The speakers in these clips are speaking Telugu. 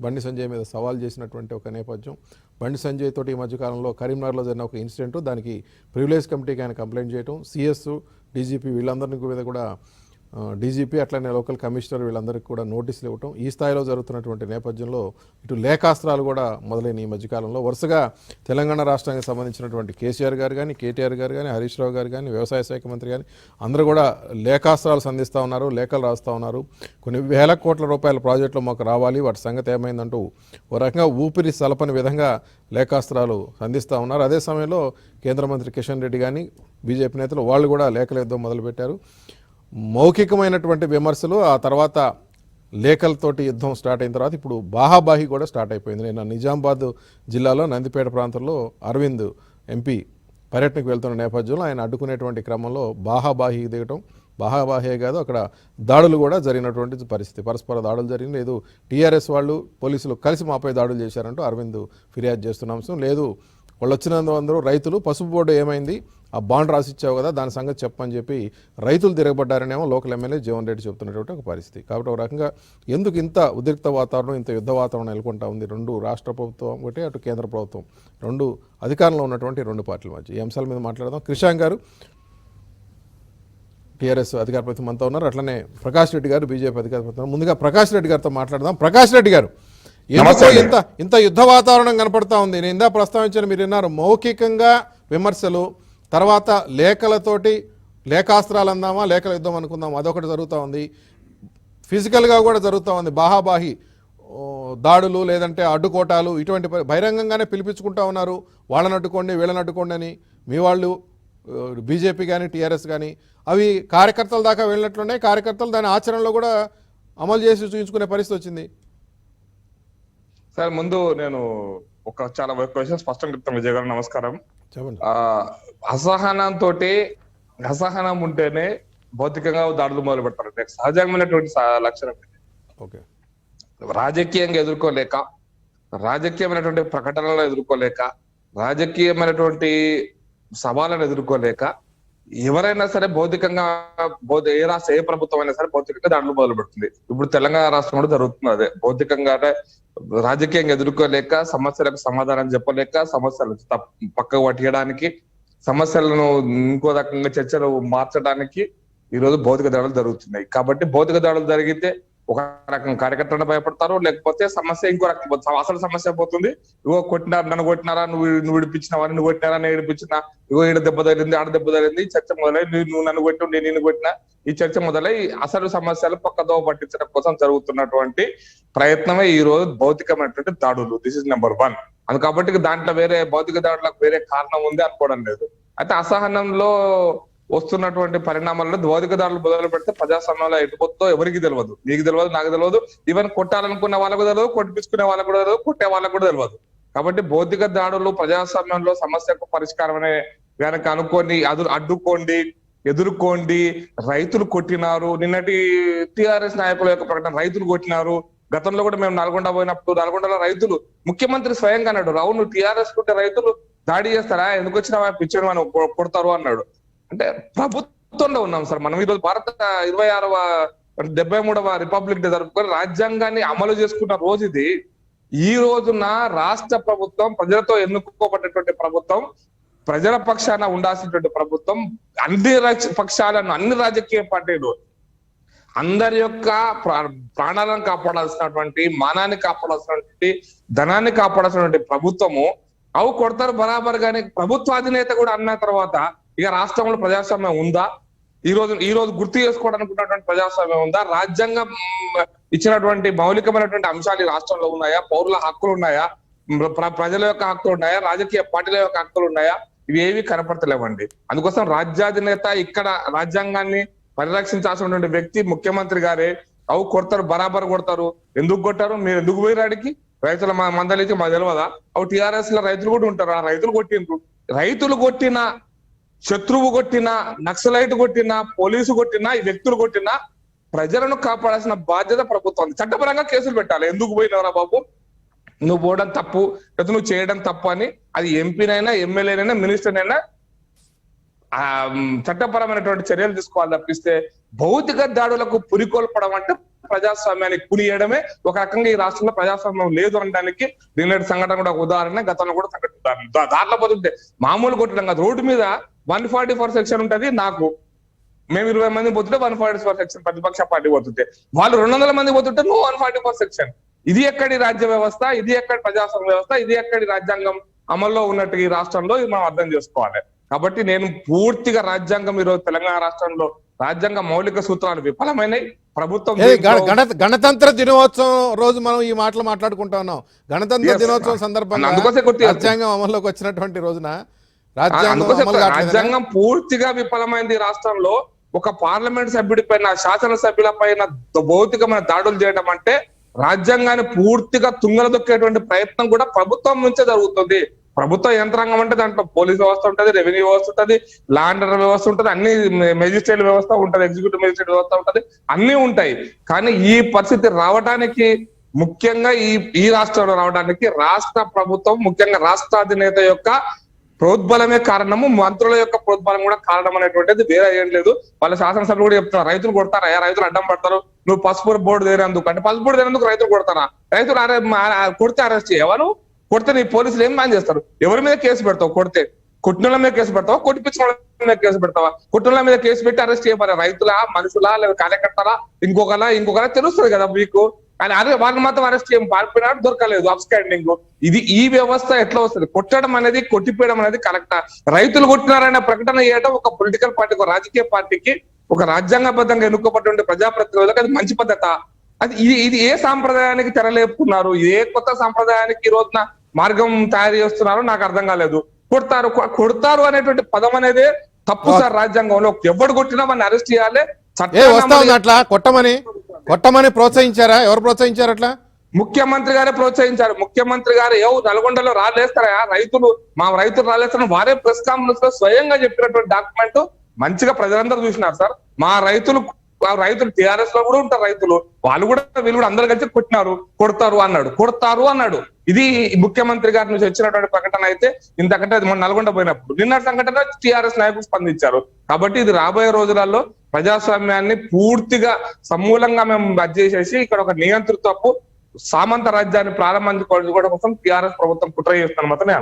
బండి సంజయ్ మీద సవాల్ చేసినటువంటి ఒక నేపథ్యం. బండి సంజయ్ తోటి ఈ మధ్యకాలంలో కరీంనగర్లో జరిగిన ఒక ఇన్సిడెంట్, దానికి ప్రివిలేజ్ కమిటీకి ఆయన కంప్లైంట్ చేయడం, సిఎస్ డీజీపీ వీళ్ళందరినీ మీద కూడా డీజీపీ అట్లనే లోకల్ కమిషనర్ వీళ్ళందరికీ కూడా నోటీసులు ఇవ్వటం, ఈ స్థాయిలో జరుగుతున్నటువంటి నేపథ్యంలో ఇటు లేఖాస్త్రాలు కూడా మొదలైన ఈ మధ్యకాలంలో వరుసగా తెలంగాణ రాష్ట్రానికి సంబంధించినటువంటి కేసీఆర్ గారు కానీ, కేటీఆర్ గారు కానీ, హరీష్ రావు గారు కానీ, వ్యవసాయ శాఖ మంత్రి కానీ అందరూ కూడా లేఖాస్త్రాలు సంధిస్తూ ఉన్నారు, లేఖలు రాస్తూ ఉన్నారు. కొన్ని వేల కోట్ల రూపాయల ప్రాజెక్టులు మాకు రావాలి, వాటి సంగతి ఏమైందంటూ ఓ రకంగా ఊపిరి సలపని విధంగా లేఖాస్త్రాలు సంధిస్తూ ఉన్నారు. అదే సమయంలో కేంద్ర మంత్రి కిషన్ రెడ్డి కానీ, బీజేపీ నేతలు వాళ్ళు కూడా లేఖల యుద్ధం మొదలుపెట్టారు. మౌఖికమైనటువంటి విమర్శలు, ఆ తర్వాత లేఖలతోటి యుద్ధం స్టార్ట్ అయిన తర్వాత ఇప్పుడు బాహాబాహి కూడా స్టార్ట్ అయిపోయింది. నేను నిజామాబాద్ జిల్లాలో నందిపేట ప్రాంతంలో అరవింద్ ఎంపీ పర్యటనకు వెళ్తున్న నేపథ్యంలో ఆయన అడ్డుకునేటువంటి క్రమంలో బాహాబాహి దిగటం, బాహాబాహే కాదు అక్కడ దాడులు కూడా జరిగినటువంటి పరిస్థితి. పరస్పర దాడులు జరిగింది. లేదు టీఆర్ఎస్ వాళ్ళు పోలీసులు కలిసి మాపై దాడులు చేశారంటూ అరవింద్ ఫిర్యాదు చేస్తున్న అంశం. లేదు వాళ్ళు వచ్చినందుకు రైతులు పసుపు బోర్డు ఏమైంది, ఆ బాండ్ రాసిచ్చావు కదా దాని సంగతి చెప్పని చెప్పి రైతులు తిరగబడ్డారనేమో లోకల్ ఎమ్మెల్యే జీవన్ రెడ్డి చెప్తున్నటువంటి ఒక పరిస్థితి. కాబట్టి ఒక రకంగా ఎందుకు ఇంత ఉద్రిక్త వాతావరణం, ఇంత యుద్ధ వాతావరణం నెలకొంటా ఉంది రెండు రాష్ట్ర ప్రభుత్వం ఒకటి, అటు కేంద్ర ప్రభుత్వం, రెండు అధికారంలో ఉన్నటువంటి రెండు పార్టీల మధ్య. ఈ అంశాల మీద మాట్లాడదాం. కృషాంక్ గారు టీఆర్ఎస్ అధికార ప్రతినిధి మనతో ఉన్నారు, అట్లనే ప్రకాష్ రెడ్డి గారు బీజేపీ అధికార ప్రతినిధి. ముందుగా ప్రకాష్ రెడ్డి గారితో మాట్లాడదాం. ప్రకాష్ రెడ్డి గారు, ఎందుకో ఇంత యుద్ధ వాతావరణం కనపడతా ఉంది? నేను ఇందా ప్రస్తావించాను, మీరు విన్నారు, మౌఖికంగా విమర్శలు, తర్వాత లేఖలతోటి లేఖాస్త్రాలు అందామా లేఖల యుద్ధం అనుకుందాం, అదొకటి జరుగుతూ ఉంది. ఫిజికల్గా కూడా జరుగుతూ ఉంది, బాహాబాహి దాడులు, లేదంటే అడ్డుకోటాలు, ఇటువంటి బహిరంగంగానే పిలిపించుకుంటా ఉన్నారు. వాళ్ళని అడ్డుకోండి వీళ్ళని అడ్డుకోండి అని. మీ వాళ్ళు బీజేపీ కానీ టీఆర్ఎస్ కానీ అవి కార్యకర్తల దాకా వెళ్ళినట్లున్నాయి. కార్యకర్తలు దాని ఆచరణలో కూడా అమలు చేసి చూపించుకునే పరిస్థితి వచ్చింది. సార్ ముందు నేను ఒక చాలా క్వశ్చన్ స్పష్టంగా చెప్తాను. విజయ్ గారు నమస్కారం. చెప్పండి. అసహనం ఉంటేనే భౌతికంగా దాడులు మొదలు పెడతారు. సహజమైనటువంటి లక్షణం. ఓకే. రాజకీయంగా ఎదుర్కోలేక, రాజకీయమైనటువంటి ప్రకటనలు ఎదుర్కోలేక, రాజకీయమైనటువంటి సవాళ్ళను ఎదుర్కోలేక ఎవరైనా సరే భౌతికంగా ఏ ప్రభుత్వం అయినా సరే భౌతికంగా దాడులు మొదలు పెడుతుంది. ఇప్పుడు తెలంగాణ రాష్ట్రం కూడా జరుగుతుంది అదే. భౌతికంగా రాజకీయంగా ఎదుర్కోలేక, సమస్యలకు సమాధానం చెప్పలేక, సమస్యలు పక్కకు పట్టడానికి, సమస్యలను ఇంకో రకంగా చర్చలు మార్చడానికి ఈరోజు భౌతిక దాడులు జరుగుతున్నాయి. కాబట్టి భౌతిక దాడులు జరిగితే ఒక రకం కార్యకర్తలను భయపడతారు, లేకపోతే సమస్య ఇంకో రకం అసలు సమస్య పోతుంది. ఇగో కొట్టినారు, నన్ను కొట్టినారా, నువ్వు విడిపించినావా, నువ్వు కొట్టినారా, నేను విడిపించినా, ఇగో ఈడ దెబ్బ తగిలింది, ఆడ దెబ్బ తగిలింది, చర్చ మొదలై నువ్వు నన్ను కొట్టిన నేను నిన్ను కొట్టినా, ఈ చర్చ మొదలై అసలు సమస్యలు పక్కదోవ పట్టించడం కోసం జరుగుతున్నటువంటి ప్రయత్నమే ఈ రోజు భౌతికమైనటువంటి దాడులు. This is number 1. అది కాబట్టి దాంట్లో వేరే భౌతిక దాడులకు వేరే కారణం ఉంది అనుకోవడం లేదు. అయితే అసహనంలో వస్తున్నటువంటి పరిణామాల్లో భౌతిక దాడులు మొదలు పెడితే ప్రజాస్వామ్యంలో ఎటుపోతుందో ఎవరికి తెలియదు. నీకు తెలియదు, నాకు తెలియదు, ఈవెన్ కొట్టాలనుకున్న వాళ్ళకు తెలియదు, కొట్టిపించుకునే వాళ్ళకు కూడా తెలియదు, కొట్టే వాళ్ళకు కూడా తెలియదు. కాబట్టి భౌతిక దాడులు ప్రజాస్వామ్యంలో సమస్యకు పరిష్కారం అనే కనుక అనుకోండి, అడ్డుకోండి, ఎదుర్కోండి. రైతులు కొట్టినారు, నిన్నటి టిఆర్ఎస్ నాయకుల యొక్క ప్రకటన, రైతులు కొట్టినారు. గతంలో కూడా మేము నల్గొండ పోయినప్పుడు నల్గొండలో రైతులు, ముఖ్యమంత్రి స్వయంగా అన్నాడు, రావును టిఆర్ఎస్ కుంటే రైతులు దాడి చేస్తారా, ఎందుకు వచ్చినా పిచ్చని మనం కొడతారు అన్నాడు. అంటే ప్రభుత్వంలో ఉన్నాం సార్ మనం. ఈరోజు భారత 26వ 73వ రిపబ్లిక్ డే జరుపుకొని రాజ్యాంగాన్ని అమలు చేసుకున్న రోజు ఇది. ఈ రోజున రాష్ట్ర ప్రభుత్వం, ప్రజలతో ఎన్నుకోబడ్డటువంటి ప్రభుత్వం, ప్రజల పక్షాన ఉండాల్సినటువంటి ప్రభుత్వం, అన్ని పక్షాలను, అన్ని రాజకీయ పార్టీలు అందరి యొక్క ప్రాణాలను కాపాడాల్సినటువంటి, మానాన్ని కాపాడాల్సినటువంటి, ధనాన్ని కాపాడాల్సినటువంటి ప్రభుత్వము అవు కొడతారు బరాబర్. కానీ ప్రభుత్వాధినేత కూడా అన్న తర్వాత ఇక రాష్ట్రంలో ప్రజాస్వామ్యం ఉందా? ఈ రోజు గుర్తు చేసుకోవడానికి ప్రజాస్వామ్యం ఉందా? రాజ్యాంగం ఇచ్చినటువంటి మౌలికమైనటువంటి అంశాలు ఈ రాష్ట్రంలో ఉన్నాయా? పౌరుల హక్కులు ఉన్నాయా? ప్రజల యొక్క హక్కులు ఉన్నాయా? రాజకీయ పార్టీల యొక్క హక్కులు ఉన్నాయా? ఇవి ఏవి కనపడతలేవండి. అందుకోసం రాజ్యాధినేత ఇక్కడ రాజ్యాంగాన్ని పరిరక్షించాల్సినటువంటి వ్యక్తి ముఖ్యమంత్రి గారే అవు కొడతారు, బరాబర్ కొడతారు. ఎందుకు కొట్టారు? మీరు ఎందుకు పోయి రాడికి? రైతుల మందలికి మాకు తెలియదా? అవు టిఆర్ఎస్ లో రైతులు కూడా ఉంటారు. ఆ రైతులు కొట్టిండ్రు. రైతులు కొట్టిన, శత్రువు కొట్టినా, నక్సలైట్ కొట్టినా, పోలీసు కొట్టినా, ఈ వ్యక్తులు కొట్టినా ప్రజలను కాపాడాల్సిన బాధ్యత ప్రభుత్వం. చట్టపరంగా కేసులు పెట్టాలి. ఎందుకు పోయినవరా బాబు, నువ్వు పోవడం తప్పు, లేదా నువ్వు చేయడం తప్పు అని అది ఎంపీనైనా, ఎమ్మెల్యేనైనా, మినిస్టర్నైనా చట్టపరమైనటువంటి చర్యలు తీసుకోవాలి తప్పిస్తే భౌతిక దాడులకు పురికొల్పడం అంటే ప్రజాస్వామ్యాన్ని కునియడమే ఒక రకంగా ఈ రాష్ట్రంలో ప్రజాస్వామ్యం లేదు అనడానికి నిన్నటి సంఘటన కూడా ఒక ఉదాహరణ, గతంలో కూడా సంఘటన ఉదాహరణ. దాంట్లో పోతుంటే మామూలు కొట్టడం కాదు, రోడ్డు మీద 144 సెక్షన్ ఉంటది, నాకు మేము 20 మంది పోతుంటే 144 సెక్షన్ ప్రతిపక్ష పార్టీ పోతుంటే, వాళ్ళు 200 మంది పోతుంటే నువ్వు 144 సెక్షన్. ఇది ఎక్కడి రాజ్య వ్యవస్థ, ఇది ఎక్కడి ప్రజాస్వామ్య వ్యవస్థ, ఇది ఎక్కడి రాజ్యాంగం అమల్లో ఉన్నట్టు ఈ రాష్ట్రంలో ఇది మనం అర్థం చేసుకోవాలి. కాబట్టి నేను పూర్తిగా రాజ్యాంగం ఈరోజు తెలంగాణ రాష్ట్రంలో రాజ్యాంగ మౌలిక సూత్రాలు విఫలమైనవి. ప్రభుత్వం గణతంత్ర దినోత్సవం రోజు మనం ఈ మాటలు మాట్లాడుకుంటా ఉన్నాం. గణతంత్ర దినోత్సవం సందర్భంగా రాజ్యాంగం అమల్లోకి వచ్చినటువంటి రోజున రాజ్యాంగం పూర్తిగా విఫలమైంది రాష్ట్రంలో. ఒక పార్లమెంట్ సభ్యుడి పైన, శాసనసభ్యుల పైన భౌతికమైన దాడులు చేయడం అంటే రాజ్యాంగాన్ని పూర్తిగా తుంగల దొక్కేటువంటి ప్రయత్నం కూడా ప్రభుత్వం నుంచే జరుగుతుంది. ప్రభుత్వ యంత్రాంగం అంటే దాంట్లో పోలీస్ వ్యవస్థ ఉంటది, రెవెన్యూ వ్యవస్థ ఉంటది, లా అండ్ ఆర్డర్ వ్యవస్థ ఉంటది, అన్ని మెజిస్ట్రేట్ వ్యవస్థ ఉంటది, ఎగ్జిక్యూటివ్ మెజిస్ట్రేట్ వ్యవస్థ ఉంటది, అన్ని ఉంటాయి. కానీ ఈ పరిస్థితి రావడానికి ముఖ్యంగా ఈ రాష్ట్రంలో రావడానికి రాష్ట్ర ప్రభుత్వం, ముఖ్యంగా రాష్ట్ర అధినేత యొక్క ప్రోద్బలమే కారణము, మంత్రుల యొక్క ప్రోద్బలం కూడా కారణం అనేటువంటిది వేరే ఏం లేదు. వాళ్ళ శాసనసభ్యులు కూడా చెప్తున్నారు, రైతులు కొడతారా, రైతులు అడ్డం పడతారు, నువ్వు పసుపు బోర్డు దేనందుకు అంటే, పసుపు బోర్డు దేనందుకు రైతులు కొడతారా? రైతులు కొడితే అరెస్ట్ చేయవను, కొడితే నీ పోలీసులు ఏం మ్యాన్ చేస్తారు? ఎవరి మీద కేసు పెడతావు? కొట్టిన మీద కేసు పెడతావా, కొట్టిపించిన మీద కేసు పెడతావా? కొట్టిన మీద కేసు పెట్టి అరెస్ట్ చేయబడారు. రైతులా, మనుషులా, లేదా కార్యకర్తలా, ఇంకొకలా తెలుస్తుంది కదా మీకు. కానీ అదే వాళ్ళని మాత్రం అరెస్ట్ చేయం, పారిపోయినాడు, దొరకలేదు, అబ్స్కాండింగ్. ఈ వ్యవస్థ ఎట్లా వస్తుంది? కొట్టడం అనేది, కొట్టిపోయడం అనేది కరెక్టా? రైతులు కొట్టినారనే ప్రకటన చేయడం ఒక పొలిటికల్ పార్టీ, ఒక రాజకీయ పార్టీకి, ఒక రాజ్యాంగబద్ధంగా ఎన్నుకోబడిన ప్రజాప్రతినిధులకు అది మంచి పద్ధత? అది ఇది ఏ సాంప్రదాయానికి తెరలేపుతున్నారు? ఏ కొత్త సాంప్రదాయానికి ఈ రోజున మార్గం తయారు చేస్తున్నారో నాకు అర్థం కాలేదు. కొడతారు అనేటువంటి పదం అనేది తప్పు సార్. రాజ్యాంగంలో ఎవడు కొట్టినా వాడిని అరెస్ట్ చేయాలి. అట్లా కొట్టమని ప్రోత్సహించారా? ఎవరు ప్రోత్సహించారు అట్లా? ముఖ్యమంత్రి గారే ప్రోత్సహించారు. ముఖ్యమంత్రి గారు నల్గొండలో రాలేస్తారా, మా రైతులు రాలేస్తారని వారే ప్రెస్ కాన్ఫరెన్స్ లో స్వయంగా చెప్పినటువంటి డాక్యుమెంట్ మంచిగా ప్రజలందరూ చూసినారు సార్. మా రైతులు టిఆర్ఎస్ లో కూడా ఉంటారు రైతులు, వీళ్ళు కూడా అందరు కలిసి కొడతారు అన్నాడు. ఇది ముఖ్యమంత్రి గారి నుంచి వచ్చినటువంటి ప్రకటన. అయితే ఇంతకంటే మన నల్గొండ పోయినప్పుడు నిన్న సంఘటన టిఆర్ఎస్ నాయకులు స్పందించారు. కాబట్టి ఇది రాబోయే రోజులలో ప్రజాస్వామ్యాన్ని పూర్తిగా సమూలంగా మేము చేసేసి ఇక్కడ ఒక నియంతృత్వపు సామంత రాజ్యాన్ని ప్రారంభించుకోవడం కోసం టిఆర్ఎస్ ప్రభుత్వం కుట్ర చేస్తున్న మాత్రమే.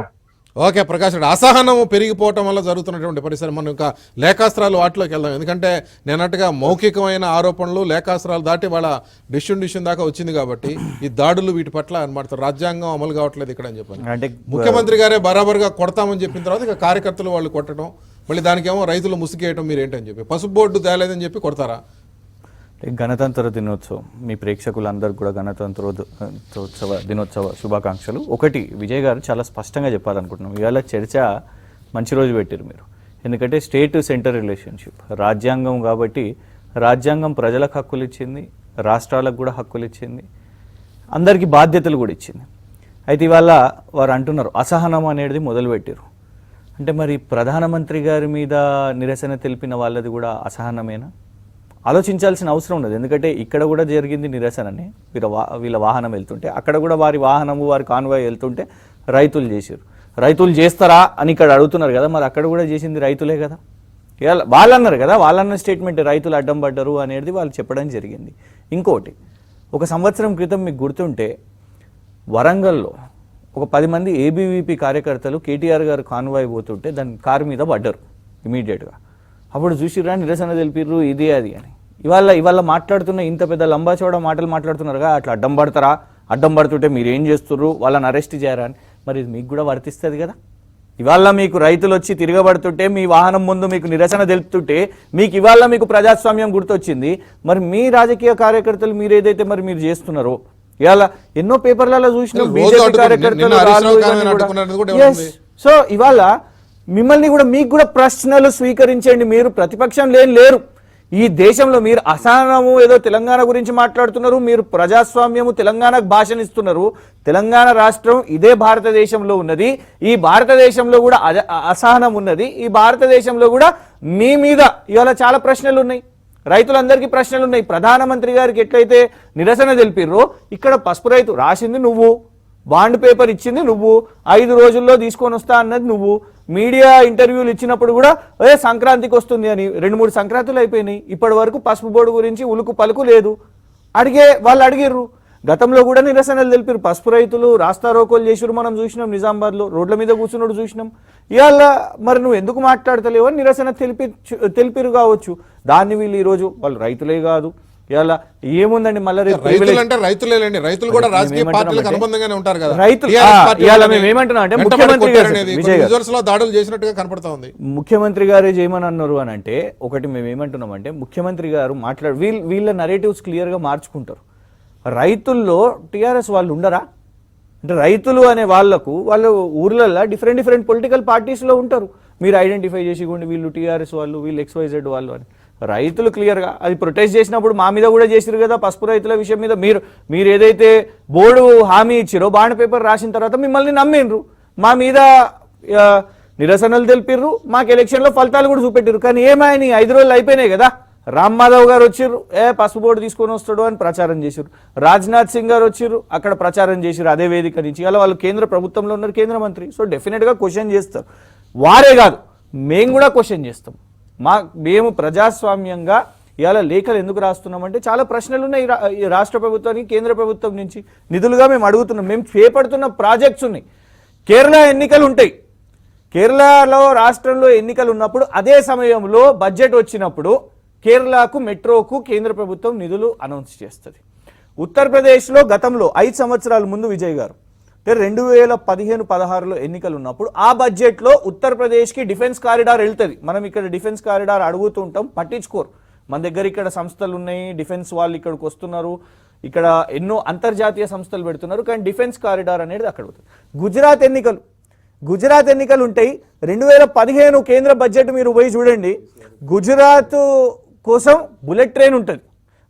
ఓకే ప్రకాష్, అసహనం పెరిగిపోవటం వల్ల జరుగుతున్నటువంటి పరిస్థితి. మనం ఇంకా లేఖాస్త్రాలు వాటిలోకి వెళ్దాం. ఎందుకంటే నేనట్టుగా మౌఖికమైన ఆరోపణలు లేఖాస్త్రాలు దాటి వాళ్ళ డిసిషన్ దాకా వచ్చింది కాబట్టి ఈ దాడులు వీటి పట్ల అనమాట రాజ్యాంగం అమలు కావట్లేదు ఇక్కడ అని చెప్పాను. అంటే ముఖ్యమంత్రి గారే బరాబర్గా కొడతామని చెప్పిన తర్వాత ఇక కార్యకర్తలు వాళ్ళు కొట్టడం, మళ్ళీ దానికేమో రైతులు ముసుగేయటం, మీరేంటని చెప్పి పసుపు బోర్డు తేలేదని చెప్పి కొడతారా? గణతంత్ర దినోత్సవం మీ ప్రేక్షకులందరూ కూడా దినోత్సవ శుభాకాంక్షలు. ఒకటి విజయ్ గారు చాలా స్పష్టంగా చెప్పాలనుకుంటున్నాం. ఇవాళ చర్చ మంచి రోజు పెట్టారు మీరు. ఎందుకంటే స్టేట్ సెంటర్ రిలేషన్షిప్ రాజ్యాంగం కాబట్టి రాజ్యాంగం ప్రజలకు హక్కులు ఇచ్చింది, రాష్ట్రాలకు కూడా హక్కులు ఇచ్చింది, అందరికీ బాధ్యతలు కూడా ఇచ్చింది. అయితే ఇవాళ వారు అంటున్నారు అసహనం అనేది మొదలుపెట్టారు. అంటే మరి ప్రధానమంత్రి గారి మీద నిరసన తెలిపిన వాళ్ళది కూడా అసహనమేనా? ఆలోచించాల్సిన అవసరం ఉన్నది. ఎందుకంటే ఇక్కడ కూడా జరిగింది నిరసనని, వీళ్ళ వాహనం వెళ్తుంటే, అక్కడ కూడా వారి వాహనము వారి కాన్వాయ్ వెళ్తుంటే రైతులు చేశారు. రైతులు చేస్తారా అని ఇక్కడ అడుగుతున్నారు కదా, మరి అక్కడ కూడా చేసింది రైతులే కదా. వాళ్ళు అన్నారు కదా, వాళ్ళన్న స్టేట్మెంట్ రైతులు అడ్డం పడ్డారు అనేది వాళ్ళు చెప్పడం జరిగింది. ఇంకోటి, ఒక సంవత్సరం క్రితం మీకు గుర్తుంటే వరంగల్లో ఒక 10 మంది ఏబీవీపీ కార్యకర్తలు కేటీఆర్ గారు కాన్వాయ్ పోతుంటే దాని కారు మీద పడ్డారు ఇమీడియట్గా. అప్పుడు చూసిర్రా నిరసన తెలిపిర్రు ఇది అది అని. ఇవాళ మాట్లాడుతున్న ఇంత పెద్ద లంబాచోడ మాటలు మాట్లాడుతున్నారుగా, అట్లా అడ్డం పడతారా, అడ్డం పడుతుంటే మీరు ఏం చేస్తుర్రు, వాళ్ళని అరెస్ట్ చేయరా అని. మరి ఇది మీకు కూడా వర్తిస్తుంది కదా. ఇవాళ మీకు రైతులు వచ్చి తిరగబడుతుంటే, మీ వాహనం ముందు మీకు నిరసన తెలుపుతుంటే, మీకు ప్రజాస్వామ్యం గుర్తొచ్చింది. మరి మీ రాజకీయ కార్యకర్తలు మీరు ఏదైతే మీరు చేస్తున్నారో, ఇవాళ ఎన్నో పేపర్లలో చూసిన బీజేపీ కార్యకర్తలు. సో ఇవాళ మిమ్మల్ని కూడా, మీకు కూడా ప్రశ్నలు స్వీకరించండి. మీరు ప్రతిపక్షం లేరు ఈ దేశంలో. మీరు అసహనము ఏదో తెలంగాణ గురించి మాట్లాడుతున్నారు, మీరు ప్రజాస్వామ్యము తెలంగాణకు భాషనిస్తున్నారు. తెలంగాణ రాష్ట్రం ఇదే భారతదేశంలో ఉన్నది. ఈ భారతదేశంలో కూడా అసహనం ఉన్నది. ఈ భారతదేశంలో కూడా మీ మీద ఇవాళ చాలా ప్రశ్నలు ఉన్నాయి, రైతులందరికీ ప్రశ్నలు ఉన్నాయి. ప్రధానమంత్రి గారికి ఎట్లయితే నిరసన తెలిపిర్రో, ఇక్కడ పసుపు రైతు రాసింది నువ్వు, బాండ్ పేపర్ ఇచ్చింది నువ్వు, 5 రోజుల్లో తీసుకొని వస్తా అన్నది నువ్వు, మీడియా ఇంటర్వ్యూలు ఇచ్చినప్పుడు కూడా సంక్రాంతికి వస్తుంది అని 2-3 సంక్రాంతులు అయిపోయినాయి. ఇప్పటి వరకు పసుపు బోర్డు గురించి ఉలుకు పలుకు లేదు. వాళ్ళు అడిగిర్రు. గతంలో కూడా నిరసనలు తెలిపారు, పసుపు రైతులు రాస్తా రోకోలు చేసిరు, మనం చూసినాం నిజామాబాద్లో, రోడ్ల మీద కూర్చున్నాడు చూసినాం. ఇవాళ మరి నువ్వు ఎందుకు మాట్లాడతలేవు అని నిరసన తెలిపిరు కావచ్చు. దాన్ని వీళ్ళు ఈరోజు వాళ్ళు రైతులే కాదు ఇవాళ ఏముందండి మళ్ళీ రైతులు అంటే రైతులేండి, రైతులు కూడా రాజకీయ పార్టీలకు అనుబంధంగానే ఉంటారు కదా. రైతులు ఇవాళ మేము ఏమంటున్నాం అంటే ముఖ్యమంత్రి గారు దాడులు చేసినట్టుగా కనపడతా ఉంది. ముఖ్యమంత్రి గారు ఏమని అన్నారు అని అంటే, ఒకటి మేము ఏమంటున్నాం అంటే ముఖ్యమంత్రి గారు వీళ్ళ నరేటివ్స్ క్లియర్ గా మార్చుకుంటారు. రైతుల్లో టీఆర్ఎస్ వాళ్ళు ఉండరా అంటే, రైతులు అనే వాళ్ళు ఊర్లలో డిఫరెంట్ పొలిటికల్ పార్టీస్లో ఉంటారు. మీరు ఐడెంటిఫై చేసికోండి వీళ్ళు టీఆర్ఎస్ వాళ్ళు, వీళ్ళు XYZ వాళ్ళు అని. రైతులు క్లియర్గా అది ప్రొటెస్ట్ చేసినప్పుడు మా మీద కూడా చేసిరు కదా, పసుపు రైతుల విషయం మీద మీరు ఏదైతే బోర్డు హామీ ఇచ్చిరో బాండ్ పేపర్ రాసిన తర్వాత మిమ్మల్ని నమ్మిండ్రు, మా మీద నిరసనలు తెలిపిర్రు, మాకు ఎలక్షన్లో ఫలితాలు కూడా చూపెట్టిరు. కానీ ఏమైనా 5 రోజులు అయిపోయినాయి కదా. రామ్ మాధవ్ గారు వచ్చిర్రు, పసుపు బోర్డు తీసుకొని వస్తాడు అని ప్రచారం చేశారు. రాజ్నాథ్ సింగ్ గారు వచ్చిర్రు, అక్కడ ప్రచారం చేశారు అదే వేదిక నుంచి. ఇలా వాళ్ళు కేంద్ర ప్రభుత్వంలో ఉన్నారు, కేంద్ర మంత్రి. సో డెఫినెట్గా క్వశ్చన్ చేస్తారు. వారే కాదు, మేము కూడా క్వశ్చన్ చేస్తాం. మేము ప్రజాస్వామ్యంగా ఇవాళ లేఖలు ఎందుకు రాస్తున్నామంటే చాలా ప్రశ్నలు ఉన్నాయి ఈ రాష్ట్ర ప్రభుత్వానికి, కేంద్ర ప్రభుత్వం నుంచి నిధులుగా మేము అడుగుతున్నాం. మేము చేపడుతున్న ప్రాజెక్ట్స్ ఉన్నాయి. కేరళ ఎన్నికలు ఉంటాయి, కేరళలో రాష్ట్రంలో ఎన్నికలు ఉన్నప్పుడు అదే సమయంలో బడ్జెట్ వచ్చినప్పుడు కేరళకు మెట్రోకు కేంద్ర ప్రభుత్వం నిధులు అనౌన్స్ చేస్తుంది. ఉత్తరప్రదేశ్లో గతంలో 5 సంవత్సరాల ముందు విజయ్ గారు 2015-16లో ఎన్నికలు ఉన్నప్పుడు ఆ బడ్జెట్లో ఉత్తరప్రదేశ్కి డిఫెన్స్ కారిడార్ వెళ్తుంది. మనం ఇక్కడ డిఫెన్స్ కారిడార్ అడుగుతూ ఉంటాం, పట్టించుకోరు. మన దగ్గర ఇక్కడ సంస్థలు ఉన్నాయి, డిఫెన్స్ వాళ్ళు ఇక్కడికి వస్తున్నారు, ఇక్కడ ఎన్నో అంతర్జాతీయ సంస్థలు పెడుతున్నారు, కానీ డిఫెన్స్ కారిడార్ అనేది అక్కడ అవుతుంది. గుజరాత్ ఎన్నికలు ఉంటాయి. 2015 కేంద్ర బడ్జెట్ మీరు పోయి చూడండి. గుజరాత్ కోసం బుల్లెట్ ట్రైన్ ఉంటుంది,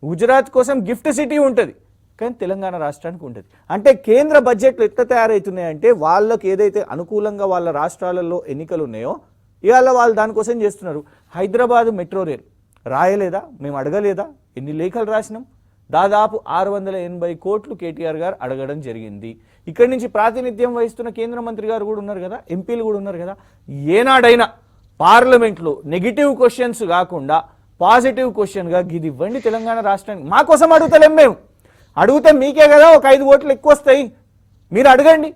గుజరాత్ కోసం గిఫ్ట్ సిటీ ఉంటుంది, కానీ తెలంగాణ రాష్ట్రానికి ఉంటుంది. అంటే కేంద్ర బడ్జెట్లు ఎట్లా తయారవుతున్నాయంటే వాళ్ళకి ఏదైతే అనుకూలంగా వాళ్ళ రాష్ట్రాలలో ఎన్నికలు ఉన్నాయో ఇవాళ వాళ్ళు దానికోసం చేస్తున్నారు. హైదరాబాద్ మెట్రో రైల్ రాయలేదా, మేము అడగలేదా? ఎన్ని లేఖలు రాసినాం? దాదాపు 680 కోట్లు కేటీఆర్ గారు అడగడం జరిగింది. ఇక్కడి నుంచి ప్రాతినిధ్యం వహిస్తున్న కేంద్ర మంత్రి గారు కూడా ఉన్నారు కదా, ఎంపీలు కూడా ఉన్నారు కదా. ఏనాడైనా పార్లమెంట్లో నెగిటివ్ క్వశ్చన్స్ కాకుండా పాజిటివ్ క్వశ్చన్గా ఇది ఇవ్వండి తెలంగాణ రాష్ట్రానికి. మా కోసం అడుగుతలేం, మేము అడిగితే మీకే కదా ఒక 5 ఓట్లు ఎక్కువ వస్తాయి, మీరు అడగండి.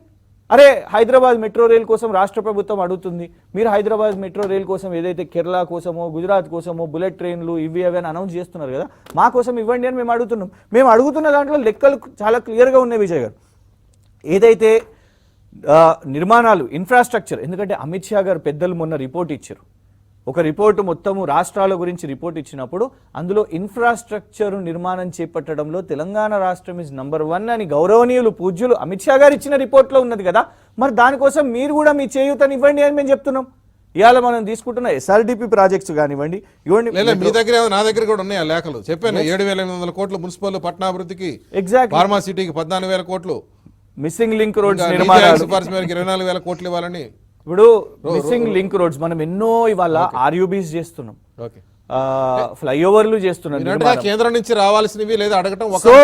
అరే హైదరాబాద్ మెట్రో రైల్ కోసం రాష్ట్ర ప్రభుత్వం అడుగుతుంది, మీరు హైదరాబాద్ మెట్రో రైల్ కోసం ఏదైతే కేరళ కోసమో గుజరాత్ కోసమో బుల్లెట్ ట్రైన్లు ఇవి అవి అని అనౌన్స్ చేస్తున్నారు కదా, మా కోసం ఇవ్వండి అని మేము అడుగుతున్నాం. మేము అడుగుతున్న దాంట్లో లెక్కలు చాలా క్లియర్గా ఉన్నాయి విజయ్ గారు. ఏదైతే నిర్మాణాలు ఇన్ఫ్రాస్ట్రక్చర్, ఎందుకంటే అమిత్ షా గారు పెద్దలు మొన్న రిపోర్ట్ ఇచ్చారు, ఒక రిపోర్టు మొత్తము రాష్ట్రాల గురించి రిపోర్ట్ ఇచ్చినప్పుడు అందులో ఇన్ఫ్రాస్ట్రక్చర్ నిర్మాణం చేపట్టడంలో తెలంగాణ రాష్ట్రం ఇస్ నంబర్ 1 అని గౌరవనీయులు పూజ్యులు అమిత్ షా గారు ఇచ్చిన రిపోర్ట్లో ఉన్నది కదా. మరి దానికోసం మీరు కూడా మీ చేయూతని ఇవ్వండి అని మేము చెప్తున్నాం. ఇవాళ మనం తీసుకుంటున్న SRDP ప్రాజెక్ట్స్ కానివ్వండి, ఇవ్వండి. మీ దగ్గర నా దగ్గర కూడా ఉన్నాయి లేఖలు, చెప్పాను 7,800 కోట్లు మున్సిపల్ పట్టణాభివృద్ధికి, ఎగ్జాక్ట్ ఫార్మాసిటీకి 14,000 కోట్లు, మిస్సింగ్ లింక్ రోడ్స్ నిర్మాణాలు 24,000 కోట్లు ఇవ్వాలని. ఇప్పుడు మిస్సింగ్ లింక్ రోడ్స్ మనం ఎన్నో ఇవాళ RUBs చేస్తున్నాం, ఫ్లైఓవర్లు చేస్తున్నాం. కేంద్రం నుంచి రావాల్సినవి లేదా అడగటం ఒక,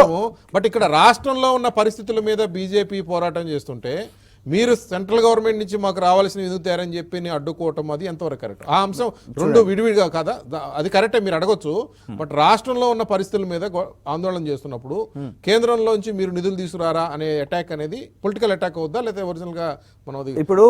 బట్ ఇక్కడ రాష్ట్రంలో ఉన్న పరిస్థితుల మీద బీజేపీ పోరాటం చేస్తుంటే మీరు సెంట్రల్ గవర్నమెంట్ నుంచి మాకు రావాల్సిన ఎందుకు తయారని చెప్పి అడ్డుకోవటం అది ఎంతవరకు కరెక్ట్? ఆ అంశం రెండు విడివిడిగా కాదా? అది కరెక్టే, మీరు అడగొచ్చు. బట్ రాష్ట్రంలో ఉన్న పరిస్థితుల మీద ఆందోళన చేస్తున్నప్పుడు కేంద్రంలోంచి మీరు నిధులు తీసుకురారా అనే అటాక్ అనేది పొలిటికల్ అటాక్ అవుద్దా, లేకపోతే ఒరిజినల్ గా మనం ఇప్పుడు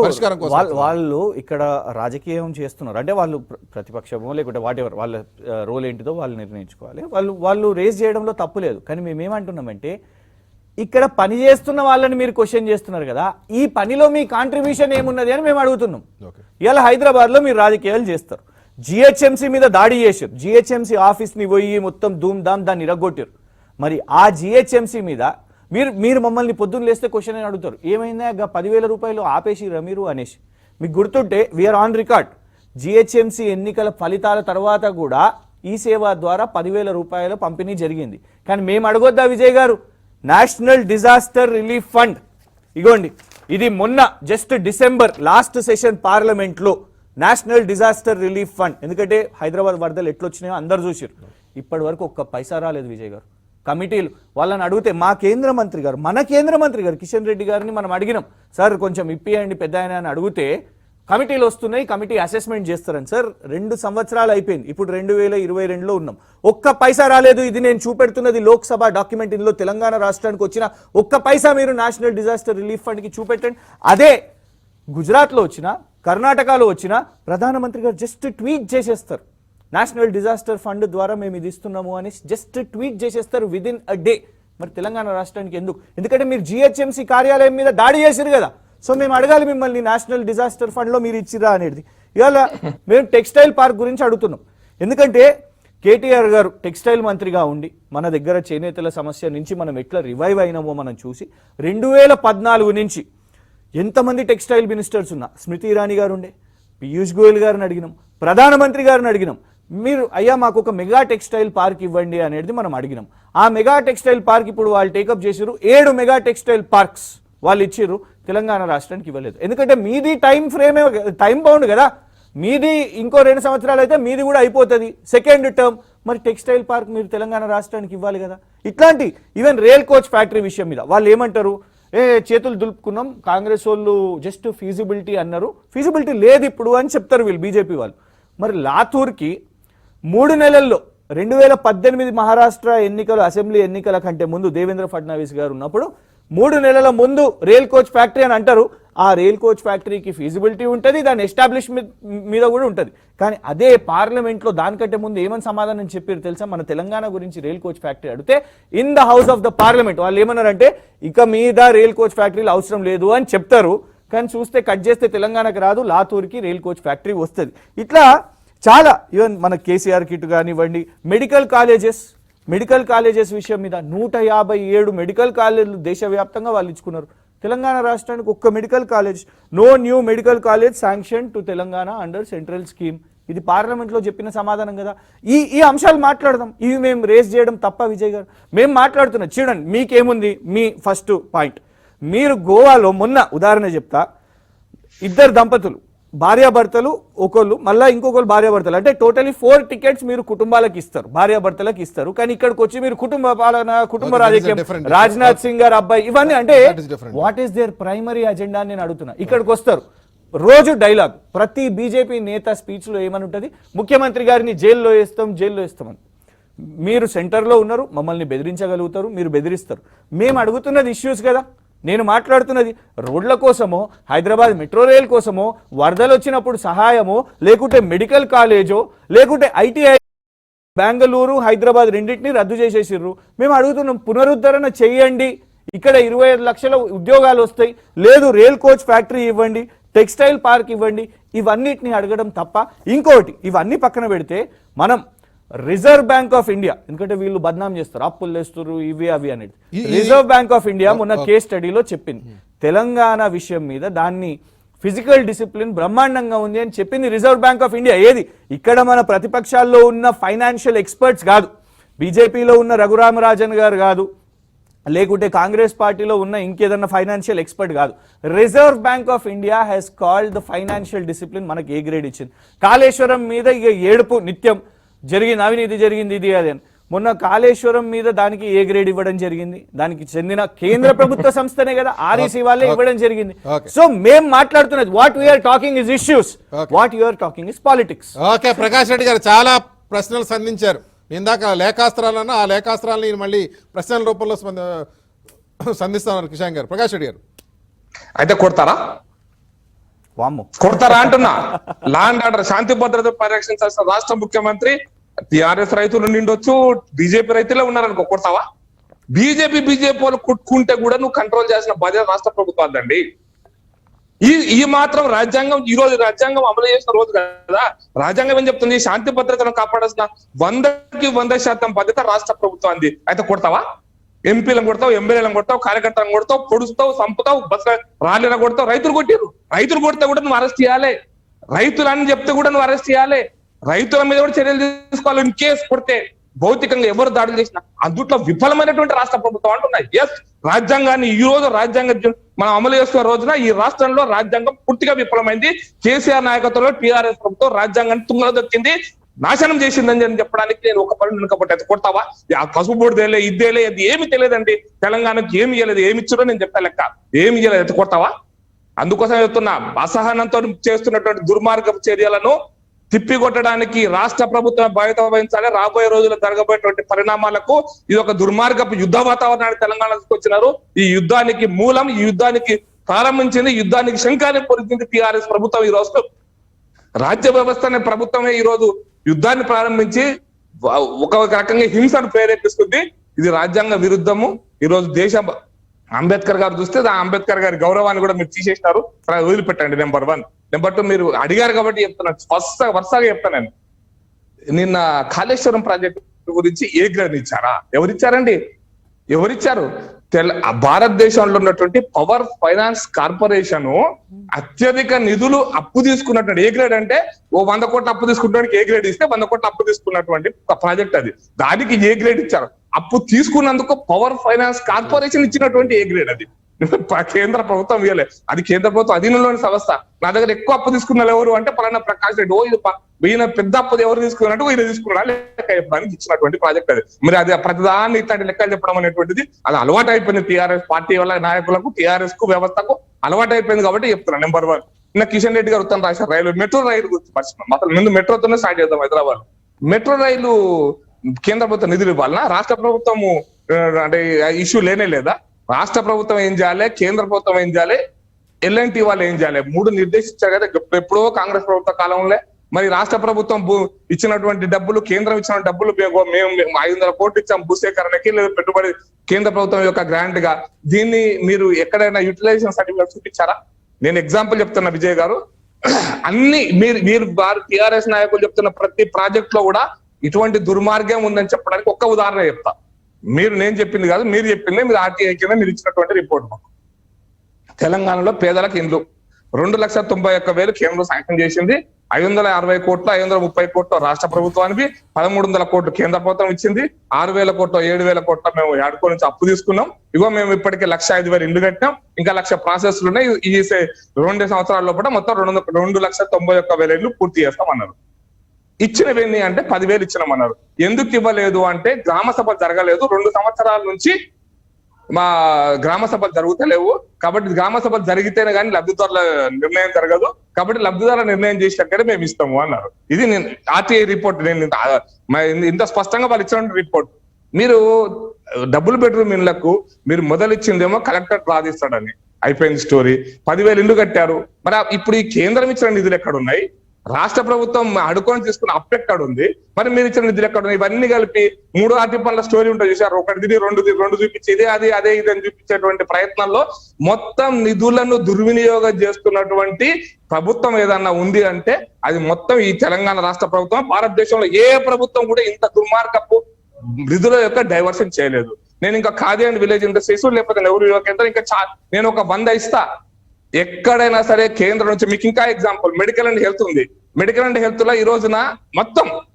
వాళ్ళు ఇక్కడ రాజకీయం చేస్తున్నారు అంటే వాళ్ళు ప్రతిపక్షమో లేకుంటే వాట్ ఎవర్ వాళ్ళ రోల్ ఏంటిదో వాళ్ళు నిర్ణయించుకోవాలి. వాళ్ళు రేజ్ చేయడంలో తప్పు లేదు. కానీ మేమేమంటున్నామంటే ఇక్కడ పని చేస్తున్న వాళ్ళని మీరు క్వశ్చన్ చేస్తున్నారు కదా, ఈ పనిలో మీ కాంట్రిబ్యూషన్ ఏమున్నది అని మేము అడుగుతున్నాం. ఇలా హైదరాబాద్లో మీరు రాజకీయాలు చేస్తారు, GHMC మీద దాడి చేశారు, GHMC ఆఫీస్ని పోయి మొత్తం ధూమ్ ధామ్ దాన్ని ఇరగొట్టారు. మరి ఆ GHMC మీద మీరు మమ్మల్ని పొద్దున్న లేస్తే క్వశ్చన్ అని అడుగుతారు, ఏమైందా 10,000 రూపాయలు ఆపేసిరా మీరు అనేసి. మీకు గుర్తుంటే వీఆర్ ఆన్ రికార్డ్, GHMC ఎన్నికల ఫలితాల తర్వాత కూడా ఈ సేవ ద్వారా 10,000 రూపాయల పంపిణీ జరిగింది. కానీ మేము అడగొద్దా విజయ్ గారు? నేషనల్ డిజాస్టర్ రిలీఫ్ ఫండ్ ఇగోండి, ఇది మొన్న జస్ట్ డిసెంబర్ లాస్ట్ సెషన్ పార్లమెంట్లో నేషనల్ డిజాస్టర్ రిలీఫ్ ఫండ్, ఎందుకంటే హైదరాబాద్ వరదలు ఎట్లొచ్చినాయో అందరు చూసారు, ఇప్పటి వరకు ఒక్క పైసా రాలేదు విజయ్ గారు. కమిటీలు వాళ్ళని అడిగితే మన కేంద్ర మంత్రి గారు కిషన్ రెడ్డి గారిని మనం అడిగినాం, సార్ కొంచెం ఇప్పియండి పెద్ద ఆయన అని అడిగితే కమిటీలు వస్తున్నాయి, కమిటీ అసెస్మెంట్ చేస్తారని. సార్ 2 సంవత్సరాలు అయిపోయింది, ఇప్పుడు 2022లో ఉన్నాం, ఒక్క పైసా రాలేదు. ఇది నేను చూపెడుతున్నది లోక్సభ డాక్యుమెంట్. ఇందులో తెలంగాణ రాష్ట్రానికి వచ్చిన ఒక్క పైసా మీరు నేషనల్ డిజాస్టర్ రిలీఫ్ ఫండ్కి చూపెట్టండి. అదే గుజరాత్లో వచ్చిన, కర్ణాటకలో వచ్చిన ప్రధానమంత్రి గారు జస్ట్ ట్వీట్ చేసేస్తారు, నేషనల్ డిజాస్టర్ ఫండ్ ద్వారా మేము ఇది ఇస్తున్నాము అని జస్ట్ ట్వీట్ చేసేస్తారు విదిన్ అ డే. మరి తెలంగాణ రాష్ట్రానికి ఎందుకు? ఎందుకంటే మీరు జిహెచ్ఎంసీ కార్యాలయం మీద దాడి చేశారు కదా. సో మేము అడగాలి మిమ్మల్ని, నేషనల్ డిజాస్టర్ ఫండ్లో మీరు ఇచ్చిరా అనేది. ఇవాళ మేము టెక్స్టైల్ పార్క్ గురించి అడుగుతున్నాం. ఎందుకంటే కేటీఆర్ గారు టెక్స్టైల్ మంత్రిగా ఉండి మన దగ్గర చేనేతల సమస్య నుంచి మనం ఎట్లా రివైవ్ అయినామో మనం చూసి 2014 నుంచి ఎంతమంది టెక్స్టైల్ మినిస్టర్స్ ఉన్నా, స్మృతి ఇరానీ గారు ఉండే, పీయూష్ గోయల్ గారిని అడిగినాం, ప్రధానమంత్రి గారిని అడిగినాం, మీరు అయ్యా మాకు ఒక మెగా టెక్స్టైల్ పార్క్ ఇవ్వండి అనేది మనం అడిగినాం. ఆ మెగా టెక్స్టైల్ పార్క్ ఇప్పుడు వాళ్ళు టేకప్ చేసారు. 7 మెగా టెక్స్టైల్ పార్క్స్ వాళ్ళు ఇచ్చిర్రు, తెలంగాణ రాష్ట్రానికి ఇవ్వలేదు. ఎందుకంటే మీది టైం బౌండ్ కదా, మీది ఇంకో 2 సంవత్సరాలు అయితే మీది కూడా అయిపోతుంది, సెకండ్ టర్మ్. మరి టెక్స్టైల్ పార్క్ మీరు తెలంగాణ రాష్ట్రానికి ఇవ్వాలి కదా. ఇట్లాంటి ఈవెన్ రైల్ కోచ్ ఫ్యాక్టరీ విషయం మీద వాళ్ళు ఏమంటారు, చేతులు దులుపుకున్నాం, కాంగ్రెస్ వాళ్ళు జస్ట్ ఫీజిబిలిటీ అన్నారు, ఫీజిబిలిటీ లేదు ఇప్పుడు అని చెప్తారు వీళ్ళు బీజేపీ వాళ్ళు. మరి లాతూర్కి 3 నెలల్లో 2018 మహారాష్ట్ర ఎన్నికలు, అసెంబ్లీ ఎన్నికల కంటే ముందు దేవేంద్ర ఫడ్నవీస్ గారు ఉన్నప్పుడు 3 నెలల ముందు రైల్ కోచ్ ఫ్యాక్టరీ అని అంటారు. ఆ రైల్ కోచ్ ఫ్యాక్టరీకి ఫీజిబిలిటీ ఉంటుంది, దాని ఎస్టాబ్లిష్మెంట్ మీద కూడా ఉంటుంది. కానీ అదే పార్లమెంట్లో దానికంటే ముందు ఏమని సమాధానం చెప్పారు తెలుసా? మన తెలంగాణ గురించి రైల్ కోచ్ ఫ్యాక్టరీ అడిగితే in the house of the parliament వాళ్ళు ఏమన్నారంటే ఇక మీద రైల్ కోచ్ ఫ్యాక్టరీలు అవసరం లేదు అని చెప్తారు. కానీ చూస్తే కట్ చేస్తే తెలంగాణకు రాదు, లాతూర్కి రైల్ కోచ్ ఫ్యాక్టరీ వస్తుంది. ఇట్లా చాలా ఈవెన్ మన కేసీఆర్ కిట్ కానివ్వండి, మెడికల్ కాలేజెస్ విషయం మీద 157 మెడికల్ కాలేజీలు దేశవ్యాప్తంగా వాళ్ళు ఇచ్చుకున్నారు. తెలంగాణ రాష్ట్రానికి ఒక్క medical college, no new medical college sanction to Telangana under central scheme. ఇది పార్లమెంట్లో చెప్పిన సమాధానం కదా. ఈ అంశాలు మాట్లాడదాం, ఇవి మేము రేస్ చేయడం తప్ప విజయ్ గారు? మేము మాట్లాడుతున్నాం, చూడండి మీకేముంది. మీ ఫస్ట్ పాయింట్, మీరు గోవాలో మొన్న ఉదాహరణ చెప్తా, 2 దంపతులు భార్యాభర్తలు, ఒకళ్ళు మళ్ళీ ఇంకొకరు భార్యాభర్తలు, అంటే టోటలీ 4 టికెట్స్ మీరు కుటుంబాలకు ఇస్తారు, భార్యాభర్తలకు ఇస్తారు. కానీ ఇక్కడికి వచ్చి మీరు కుటుంబ పాలన, కుటుంబ రాజకీయం, రాజ్నాథ్ సింగ్ గారు అబ్బాయి, ఇవన్నీ అంటే what is there primary agenda అని నేను అడుగుతున్నా. ఇక్కడికి వస్తారు, రోజు డైలాగ్, ప్రతి బీజేపీ నేత స్పీచ్ లో ఏమని ఉంటుంది, ముఖ్యమంత్రి గారిని జైల్లో వేస్తామని. మీరు సెంటర్లో ఉన్నారు, మమ్మల్ని బెదిరించగలుగుతారు, మీరు బెదిరిస్తారు. మేము అడుగుతున్నది ఇష్యూస్ కదా. నేను మాట్లాడుతున్నది రోడ్ల కోసమో, హైదరాబాద్ మెట్రో రైల్ కోసమో, వరదలు వచ్చినప్పుడు సహాయమో, లేకుంటే మెడికల్ కాలేజో, లేకుంటే ఐటీఐ, బెంగళూరు, హైదరాబాద్ రెండింటినీ రద్దు చేసేసిర్రు. మేము అడుగుతున్నాం, పునరుద్ధరణ చేయండి, ఇక్కడ 25 లక్షల ఉద్యోగాలు వస్తాయి, లేదు రైల్ కోచ్ ఫ్యాక్టరీ ఇవ్వండి, టెక్స్టైల్ పార్క్ ఇవ్వండి. ఇవన్నిటిని అడగడం తప్ప. ఇంకోటి, ఇవన్నీ పక్కన పెడితే మనం రిజర్వ్ బ్యాంక్ ఆఫ్ ఇండియా, ఎందుకంటే వీళ్ళు బద్నాం చేస్తారు, అప్పులు చేస్తారు, ఇవి అవి అనేది. రిజర్వ్ బ్యాంక్ ఆఫ్ ఇండియా మొన్న కేస్ స్టడీలో చెప్పింది, తెలంగాణ విషయం మీద దాన్ని ఫిజికల్ డిసిప్లిన్ బ్రహ్మాండంగా ఉంది అని చెప్పింది రిజర్వ్ బ్యాంక్ ఆఫ్ ఇండియా. ఏది ఇక్కడ మన ప్రతిపక్షాల్లో ఉన్న ఫైనాన్షియల్ ఎక్స్పర్ట్స్ కాదు, బీజేపీలో ఉన్న రఘురామరాజన్ గారు కాదు, లేకుంటే కాంగ్రెస్ పార్టీలో ఉన్న ఇంకేదన్నా ఫైనాన్షియల్ ఎక్స్పర్ట్ కాదు. Reserve bank of India has called the financial discipline మనకి ఏ గ్రేడ్ ఇచ్చింది. కాళేశ్వరం మీద ఇక ఏడుపు నిత్యం జరిగింది, అవినీతి జరిగింది, ఇది అదే అని. మొన్న కాళేశ్వరం మీద దానికి ఏ గ్రేడ్ ఇవ్వడం జరిగింది, దానికి చెందిన కేంద్ర ప్రభుత్వ సంస్థనే కదా, ఆర్ఈసీ వాళ్ళే ఇవ్వడం జరిగింది. సో మేము మాట్లాడుతున్నది what we are talking is issues, what you are talking is politics. Okay, Prakash Reddy గారు చాలా ప్రశ్నలు సంధించారు. ఇందాక లేఖాస్త్రాలన్నా ఆ లేఖాస్త్రాలను మళ్ళీ ప్రశ్నల రూపంలో సంధిస్తున్నారు కిషాన్ గారు. ప్రకాష్ రెడ్డి గారు అయితే కొడతారా అంటున్నా. లాండ్ ఆర్డర్, శాంతి భద్రత పరిరక్షించాల్సిన రాష్ట్ర ముఖ్యమంత్రి టిఆర్ఎస్ రైతులు నిండొచ్చు, బీజేపీ రైతులే ఉన్నారనుకో, కొడతావా? బీజేపీ వాళ్ళు కుట్టుకుంటే కూడా నువ్వు కంట్రోల్ చేసిన బాధ్యత రాష్ట్ర ప్రభుత్వాలండి. ఈ మాత్రం రాజ్యాంగం, ఈ రోజు రాజ్యాంగం అమలు చేసిన రోజు కదా. రాజ్యాంగం ఏం చెప్తుంది, శాంతి భద్రతను కాపాడాల్సిన 100కి 100% బాధ్యత రాష్ట్ర ప్రభుత్వాన్ని. అయితే కొడతావా? ఎంపీలను కొడతావు, ఎమ్మెల్యేలను కొడతావు, కార్యకర్తలను కొడతావు, పొడుస్తావు, చంపుతావు, బస్ ర్యాలీలను కొడతావు. రైతులు కొడితే కూడా నువ్వు అరెస్ట్ చేయాలి, రైతులు అని చెప్తే కూడా నువ్వు అరెస్ట్ చేయాలి, రైతుల మీద కూడా చర్యలు తీసుకోవాలి. ఇన్ కేసు కొడితే భౌతికంగా ఎవరు దాడులు చేసినా అందుట్లో విఫలమైనటువంటి రాష్ట్ర ప్రభుత్వం అంటున్నాయి. ఎస్, రాజ్యాంగాన్ని ఈ రోజు రాజ్యాంగం మనం అమలు చేస్తున్న రోజున ఈ రాష్ట్రంలో రాజ్యాంగం పూర్తిగా విఫలమైంది. కేసీఆర్ నాయకత్వంలో టీఆర్ఎస్ ప్రభుత్వం రాజ్యాంగాన్ని తుంగలో దొక్కింది, నాశనం చేసిందని చెప్పడానికి నేను ఒక పని వెనుకపోతే కొడతావా? ఆ కసుపు బోర్డు ఇదేలే, అది ఏమి తెలియదండి తెలంగాణకి, ఏమి ఇవ్వలేదు, ఏమి ఇచ్చారో నేను చెప్తా లెక్క, ఏమి ఇవ్వలేదు, కొడతావా? అందుకోసం చెప్తున్నా, అసహనంతో చేస్తున్నటువంటి దుర్మార్గపు చర్యలను తిప్పికొట్టడానికి రాష్ట్ర ప్రభుత్వం బాధ్యత వహించాలి. రాబోయే రోజుల్లో జరగబోయేటువంటి పరిణామాలకు ఇది ఒక దుర్మార్గపు యుద్ధ వాతావరణాన్ని తెలంగాణ తీసుకొచ్చినారు. ఈ యుద్ధానికి మూలం, ఈ యుద్ధానికి ప్రారంభించింది, యుద్ధానికి శంఖాన్ని పొరిచింది టిఆర్ఎస్ ప్రభుత్వం. ఈ రోజు రాజ్య వ్యవస్థ అనే ప్రభుత్వమే ఈ రోజు యుద్ధాన్ని ప్రారంభించి ఒక రకంగా హింసను ప్రేరేపిస్తుంది. ఇది రాజ్యాంగ విరుద్ధము. ఈ రోజు దేశం అంబేద్కర్ గారు చూస్తే ఆ అంబేద్కర్ గారి గౌరవాన్ని కూడా మీరు తీసేసినారు. వదిలిపెట్టండి. నెంబర్ 1. నెంబర్ 2, మీరు అడిగారు కాబట్టి చెప్తున్నాను, వరుసగా చెప్తాను నేను. నిన్న కాళేశ్వరం ప్రాజెక్టు గురించి ఏ గ్రేడ్ ఇచ్చారా? ఎవరిచ్చారండి? ఎవరిచ్చారు? భారతదేశంలో ఉన్నటువంటి పవర్ ఫైనాన్స్ కార్పొరేషన్ అత్యధిక నిధులు అప్పు తీసుకున్నటువంటి ఏ గ్రేడ్ అంటే 100 కోట్ల అప్పు తీసుకున్నటువంటి ఏ గ్రేడ్ ఇస్తే 100 కోట్ల అప్పు తీసుకున్నటువంటి ప్రాజెక్ట్ అది. దానికి ఏ గ్రేడ్ ఇచ్చారు? అప్పు తీసుకున్నందుకు పవర్ ఫైనాన్స్ కార్పొరేషన్ ఇచ్చినటువంటి ఏ గ్రేడ్ అది. కేంద్ర ప్రభుత్వం ఇవ్వలే, అది కేంద్ర ప్రభుత్వం అధీనంలోని సంస్థ. నా దగ్గర ఎక్కువ అప్పు తీసుకున్న ఎవరు అంటే పలానా ప్రకాష్ రెడ్డి. ఈయన పెద్ద అప్పు ఎవరు తీసుకున్నట్టు ఈయన తీసుకున్నా లెక్క చెప్పడానికి ఇచ్చినటువంటి ప్రాజెక్ట్ అది. మరి అది ప్రతిదాన్ని ఇట్లాంటి లెక్కలు చెప్పడం అనేటువంటిది అది అలవాటు అయిపోయింది టిఆర్ఎస్ పార్టీ వల్ల, నాయకులకు, టిఆర్ఎస్ కు, వ్యవస్థకు అలవాటు అయిపోయింది కాబట్టి చెప్తున్నా. నెంబర్ 1, నిన్న కిషన్ రెడ్డి గారు ఉత్తరం రాశారు రైలు, మెట్రో రైలు గురించి మర్చిపోయాం. అసలు ముందు మెట్రోతోనే స్టార్ట్ చేద్దాం. హైదరాబాద్ మెట్రో రైలు కేంద్ర ప్రభుత్వం నిధులు ఇవ్వాలన్నా? రాష్ట్ర ప్రభుత్వము అంటే ఇష్యూ లేనే లేదా? రాష్ట్ర ప్రభుత్వం ఏం చేయాలి, కేంద్ర ప్రభుత్వం ఏం చేయాలి, ఎల్ఎన్టీ వాళ్ళు ఏం చేయాలి? 3 నిర్దేశించారు కదా ఎప్పుడో కాంగ్రెస్ ప్రభుత్వ కాలంలో. మరి రాష్ట్ర ప్రభుత్వం ఇచ్చినటువంటి డబ్బులు, కేంద్రం ఇచ్చిన డబ్బులు మేము 500 కోట్లు ఇచ్చాం భూసేకరణకి, లేదా పెట్టుబడి కేంద్ర ప్రభుత్వం యొక్క గ్రాంట్ గా. దీన్ని మీరు ఎక్కడైనా యూటిలైజేషన్ సర్టిఫికేట్ చూపించారా? నేను ఎగ్జాంపుల్ చెప్తున్నా విజయ్ గారు. అన్ని మీరు టిఆర్ఎస్ నాయకులు చెప్తున్న ప్రతి ప్రాజెక్ట్ లో కూడా ఇటువంటి దుర్మార్గం ఉందని చెప్పడానికి ఒక్క ఉదాహరణ చెప్తా. నేను చెప్పింది కాదు, మీరు చెప్పింది. మీరు ఆర్టీఐ కింద మీరు ఇచ్చినటువంటి రిపోర్ట్. తెలంగాణలో పేదలకు ఇండ్లు 2,91,100 కేంద్రం శాంక్షన్ చేసింది. 560 కోట్లు, 530 కోట్లు రాష్ట్ర ప్రభుత్వానికి, 1,300 కోట్లు కేంద్ర ప్రభుత్వం ఇచ్చింది. 6,000 కోట్లు, 7,000 కోట్లు మేము ఏడుకో నుంచి అప్పు తీసుకున్నాం. ఇగో మేము ఇప్పటికే 105,000 ఇండ్లు కట్టినాం. ఇంకా 1,00,000 ప్రాసెస్లు ఉన్నాయి. ఈ 2 సంవత్సరాల లోపల మొత్తం 2,91,000 ఇండ్లు పూర్తి చేస్తాం అన్నారు. ఇచ్చినవన్నీ అంటే 10,000 ఇచ్చినామన్నారు. ఎందుకు ఇవ్వలేదు అంటే గ్రామ సభలు జరగలేదు. 2 సంవత్సరాల నుంచి మా గ్రామ సభలు జరుగుతలేవు కాబట్టి గ్రామ సభలు జరిగితేనే కానీ లబ్ధిదారుల నిర్ణయం జరగదు కాబట్టి లబ్ధిదారుల నిర్ణయం చేసినక్కడే మేము ఇస్తాము అన్నారు. ఇది నేను ఆర్టీఐ రిపోర్ట్, నేను ఇంత స్పష్టంగా వాళ్ళు ఇచ్చిన రిపోర్ట్. మీరు డబుల్ బెడ్రూమ్ ఇళ్లకు మీరు మొదలు ఇచ్చిందేమో కలెక్టర్ ప్రార్థిస్తాడని అయిపోయింది స్టోరీ. 10,000 ఇల్లు కట్టారు. మరి ఇప్పుడు ఈ కేంద్రం ఇచ్చిన నిధులు ఎక్కడ ఉన్నాయి? రాష్ట్ర ప్రభుత్వం అడుకొని తీసుకున్న అప్పు ఎక్కడ ఉంది? మరి మీరు ఇచ్చిన నిధులు ఎక్కడ ఉన్నాయి? ఇవన్నీ కలిపి 3 ఆర్టీ పనుల స్టోరీ ఉంటుంది చూసారు. ఒకటి తిరిగి 2 చూపించి ఇదే అదే ఇదని చూపించేటువంటి ప్రయత్నంలో మొత్తం నిధులను దుర్వినియోగం చేస్తున్నటువంటి ప్రభుత్వం ఏదన్నా ఉంది అంటే అది మొత్తం ఈ తెలంగాణ రాష్ట్ర ప్రభుత్వం. భారతదేశంలో ఏ ప్రభుత్వం కూడా ఇంత దుర్మార్గపు నిధుల యొక్క డైవర్షన్ చేయలేదు. నేను ఇంకా ఖాదీ అండ్ విలేజ్ ఇండస్ట్రీస్ లేకపోతే నెహ్రూ యువ కేంద్రం ఇంకా నేను ఒక 100 ఇస్తా. ఎక్కడైనా సరే కేంద్రం నుంచి మీకు ఇంకా ఎగ్జాంపుల్ మెడికల్ అండ్ హెల్త్ ఉంది. మెడికల్ అండ్ హెల్త్ లో ఈ రోజున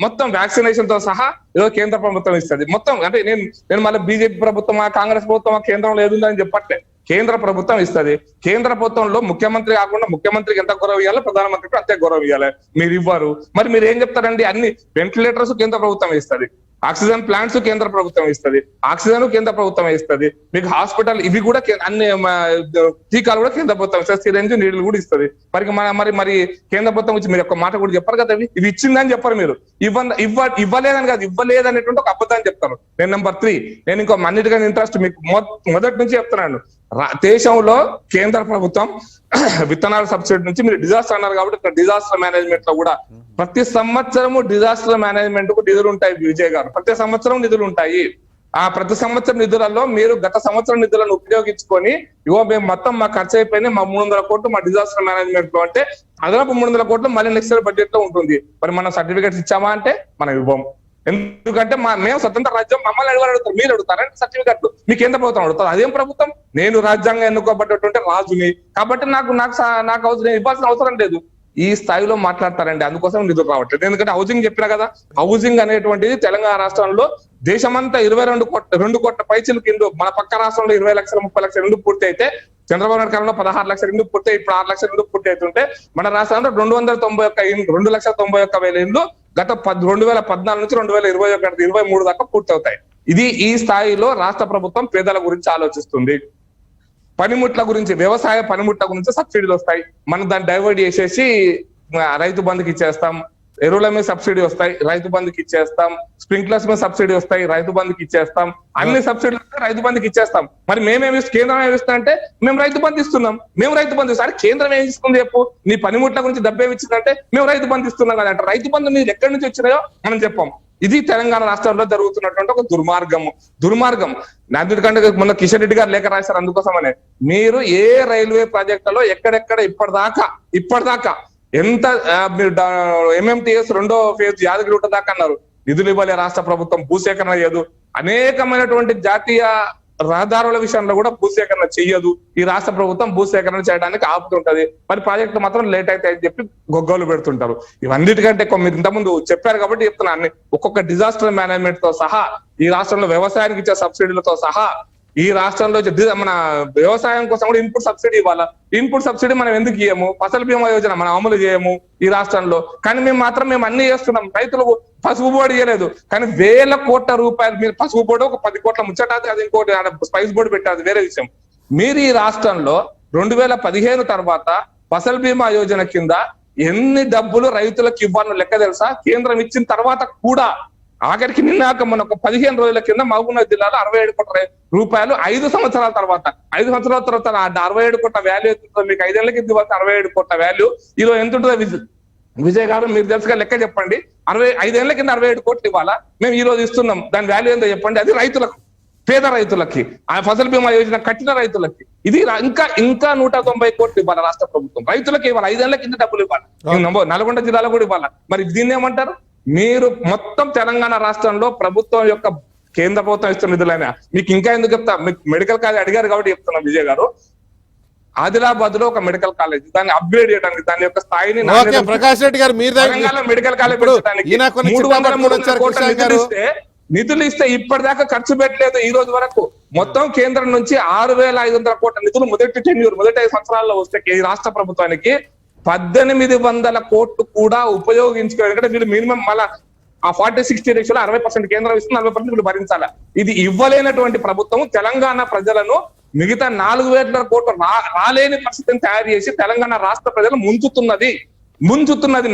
మొత్తం వ్యాక్సినేషన్ తో సహా ఏదో కేంద్ర ప్రభుత్వం ఇస్తుంది మొత్తం. అంటే నేను మళ్ళీ బీజేపీ ప్రభుత్వమా కాంగ్రెస్ ప్రభుత్వమా కేంద్రంలో ఏదుందని చెప్పట్లే. కేంద్ర ప్రభుత్వం ఇస్తుంది. కేంద్ర ప్రభుత్వంలో ముఖ్యమంత్రి కాకుండా ముఖ్యమంత్రికి ఎంత గౌరవం ఇవ్వాలి, ప్రధానమంత్రికి అంతే గౌరవం ఇవ్వాలి. మీరు ఇవ్వరు. మరి మీరు ఏం చెప్తారండి? అన్ని వెంటిలేటర్స్ కేంద్ర ప్రభుత్వం ఇస్తుంది, ఆక్సిజన్ ప్లాంట్స్ కేంద్ర ప్రభుత్వం ఇస్తుంది, ఆక్సిజన్ కేంద్ర ప్రభుత్వం ఇస్తుంది, మీకు హాస్పిటల్ ఇవి కూడా అన్ని టీకాలు కూడా కేంద్ర ప్రభుత్వం ఇస్తుంది, సిరంజ్ నీళ్లు కూడా ఇస్తుంది. మరి కేంద్ర ప్రభుత్వం వచ్చి మీరు ఒక మాట కూడా చెప్పారు కదా, ఇవి ఇచ్చిందని చెప్పరు. మీరు ఇవ్వలేదని కాదు, ఇవ్వలేదనేటువంటి ఒక అబద్ధాన్ని చెప్తారు. నేను నెంబర్ 3 నేను ఇంకో అన్నిటికన్నా ఇంట్రెస్ట్ మీకు మొదటి నుంచి చెప్తున్నాను. దేశంలో కేంద్ర ప్రభుత్వం విత్తనాల సబ్సిడీ నుంచి మీరు డిజాస్టర్ అన్నారు కాబట్టి ఇక్కడ డిజాస్టర్ మేనేజ్మెంట్ లో కూడా ప్రతి సంవత్సరము డిజాస్టర్ మేనేజ్మెంట్ కు నిధులు ఉంటాయి విజయ్ గారు. ప్రతి సంవత్సరం నిధులు ఉంటాయి. ఆ ప్రతి సంవత్సరం నిధులలో మీరు గత సంవత్సరం నిధులను ఉపయోగించుకొని ఇగో మేము మొత్తం మా ఖర్చు అయిపోయినాయి, మా 300 కోట్లు మా డిజాస్టర్ మేనేజ్మెంట్ లో అంటే అదనపు 300 కోట్లు మళ్ళీ నెక్స్ట్ ఇయర్ బడ్జెట్ లో ఉంటుంది. మరి మనం సర్టిఫికేట్స్ ఇచ్చామా అంటే మనం ఇవ్వం. ఎందుకంటే మేము స్వతంత్ర రాజ్యం, మమ్మల్ని అడుగుతారు, మీరు అడుగుతారంటే సర్టిఫికెట్లు మీ కేంద్ర ప్రభుత్వం అడుగుతారు. అదేం ప్రభుత్వం? నేను రాజ్యాంగం ఎన్నుకోబడ్డటువంటి రాజుని కాబట్టి నాకు నేను ఇవ్వాల్సిన అవసరం లేదు. ఈ స్థాయిలో మాట్లాడతారండి. అందుకోసం నిధులు రావట్లేదు. ఎందుకంటే హౌసింగ్ చెప్పినా కదా, హౌసింగ్ అనేటువంటిది తెలంగాణ రాష్ట్రంలో దేశమంతా 22 కోట్ల పైచీలకు ఇండ్లు, మన పక్క రాష్ట్రంలో 20 లక్షలు 30 లక్షల ఇండ్లు పూర్తి అయితే, చంద్రబాబు నాయుడు కాలంలో 16 లక్షల ఇండ్లు పూర్తి, ఇప్పుడు 6 లక్షల ఇండ్లు పూర్తి అవుతుంటే మన రాష్ట్రంలో 291,000 ఇండ్లు గత 2014 నుంచి 2021-23 దాకా పూర్తి అవుతాయి. ఈ స్థాయిలో రాష్ట్ర ప్రభుత్వం పేదల గురించి ఆలోచిస్తుంది. పనిముట్ల గురించి, వ్యవసాయ పనిముట్ల గురించి సబ్సిడీలు వస్తాయి. మనం దాన్ని డైవర్ట్ చేసేసి రైతు బంధుకి ఇచ్చేస్తాం. ఎరువుల మీద సబ్సిడీ వస్తాయి, రైతు బంధుకి ఇచ్చేస్తాం. స్ప్రింక్లర్స్ మీద సబ్సిడీ వస్తాయి, రైతు బంధుకి ఇచ్చేస్తాం. అన్ని సబ్సిడీలు రైతు బంధుకి ఇచ్చేస్తాం. మరి కేంద్రం ఏమి ఇస్తా అంటే మేము రైతు బంధు ఇస్తున్నాం, మేము రైతు బంధు ఇస్తాం. కేంద్రం ఏమి ఇస్తుంది చెప్పు? నీ పనిముట్ల గురించి డబ్బు ఏమి ఇచ్చిందంటే మేము రైతు బంధు ఇస్తున్నాం కదా అంటే, రైతు బంధు మీరు ఎక్కడి నుంచి వచ్చినాయో మనం చెప్పాం. ఇది తెలంగాణ రాష్ట్రంలో జరుగుతున్నటువంటి ఒక దుర్మార్గం. అందుకంటే మొన్న కిషన్ రెడ్డి గారు లేఖ రాశారు అందుకోసమనే. మీరు ఏ రైల్వే ప్రాజెక్టులో ఎక్కడెక్కడ ఇప్పటిదాకా ఎంత మీరు MMTS 2వ ఫేజ్ యాదగిరిగుట్ట దాకా అన్నారు, నిధులు ఇవ్వలే రాష్ట్ర ప్రభుత్వం, భూసేకరణ చేయదు. అనేకమైనటువంటి జాతీయ రహదారుల విషయంలో కూడా భూసేకరణ చెయ్యదు ఈ రాష్ట్ర ప్రభుత్వం. భూసేకరణ చేయడానికి ఆపుతుంటది, మరి ప్రాజెక్టులు మాత్రం లేట్ అవుతాయని చెప్పి గొగ్గోలు పెడుతుంటారు. ఇవన్నిటికంటే మీరు ఇంతకుముందు చెప్పారు కాబట్టి చెప్తున్నా, అన్ని ఒక్కొక్క డిజాస్టర్ మేనేజ్మెంట్ తో సహా, ఈ రాష్ట్రంలో వ్యవసాయానికి ఇచ్చే సబ్సిడీలతో సహా, ఈ రాష్ట్రంలో మన వ్యవసాయం కోసం కూడా ఇన్పుట్ సబ్సిడీ ఇవ్వాలా. ఇన్పుట్ సబ్సిడీ మనం ఎందుకు ఇయ్యము? ఫసల్ బీమా యోజన మనం అమలు చేయము ఈ రాష్ట్రంలో. కానీ మేము అన్ని చేస్తున్నాం. రైతులకు పసుపు బోర్డు ఇవ్వలేదు, కానీ వేల కోట్ల రూపాయలు మీరు పసుపు బోర్డు ఒక 10 కోట్ల ముచ్చటాది, అది ఇంకోటి స్పైస్ బోర్డు పెట్టాది వేరే విషయం. మీరు ఈ రాష్ట్రంలో 2015 తర్వాత ఫసల్ బీమా యోజన కింద ఎన్ని డబ్బులు రైతులకు ఇవ్వాలని లెక్క తెలుసా? కేంద్రం ఇచ్చిన తర్వాత కూడా ఆఖరికి నిన్నాక మన ఒక 15 రోజుల కింద మహబూబ్నగర్ జిల్లాలో 67 కోట్ల రూపాయలు 5 సంవత్సరాల తర్వాత 5 సంవత్సరాల తర్వాత 67 కోట్ల వాల్యూ ఎంత? మీకు 5 ఏళ్ల కింద 67 కోట్ల వాల్యూ ఈరోజు ఎంత ఉంటుందో విజయ్ గారు మీరు తెలుసుగా లెక్క చెప్పండి. 65 ఏళ్ల కింద 67 కోట్లు ఇవ్వాలా, మేము ఈ రోజు ఇస్తున్నాం. దాని వాల్యూ ఏందో చెప్పండి. అది రైతులకు, పేద రైతులకి, ఆ ఫసల్ బీమా యోజన కట్టిన రైతులకి. ఇది ఇంకా 190 కోట్లు ఇవ్వాలి రాష్ట్ర ప్రభుత్వం. రైతులకి ఇవ్వాలి, 5 ఏళ్ల కింద డబ్బులు ఇవ్వాలి. నల్గొండ జిల్లాలో కూడా ఇవ్వాలి. మరి దీన్ని ఏమంటారు? మీరు మొత్తం తెలంగాణ రాష్ట్రంలో ప్రభుత్వం యొక్క, కేంద్ర ప్రభుత్వం ఇస్తున్న నిధులైనా మీకు ఇంకా ఎందుకు చెప్తా? మీకు మెడికల్ కాలేజ్ అడిగారు కాబట్టి చెప్తున్నా విజయ్ గారు. ఆదిలాబాద్ లో ఒక మెడికల్ కాలేజ్, దాన్ని అప్గ్రేడ్ చేయడానికి, దాని యొక్క స్థాయిని ప్రకాష్ రెడ్డి గారు మీరు మెడికల్ కాలేజ్ పెట్టడానికి 300 కోట్ల నిధులు ఇస్తే ఇప్పటిదాకా ఖర్చు పెట్టలేదు ఈ రోజు వరకు. మొత్తం కేంద్రం నుంచి 6,500 కోట్ల నిధులు మొదటి 5 సంవత్సరాల్లో వస్తే ఈ రాష్ట్ర ప్రభుత్వానికి 1,800 కోట్లు కూడా ఉపయోగించుకోవాలి. ఎందుకంటే వీళ్ళు మినిమం మళ్ళా ఆ 40-60 రేషియోలో 60% కేంద్రం ఇస్తుంది, 40% వీళ్ళు భరించాలి. ఇది ఇవ్వలేనటువంటి ప్రభుత్వం తెలంగాణ ప్రజలను మిగతా 4,000 కోట్లు రాలేని పరిస్థితిని తయారు చేసి తెలంగాణ రాష్ట్ర ప్రజలు ముంచుతున్నది,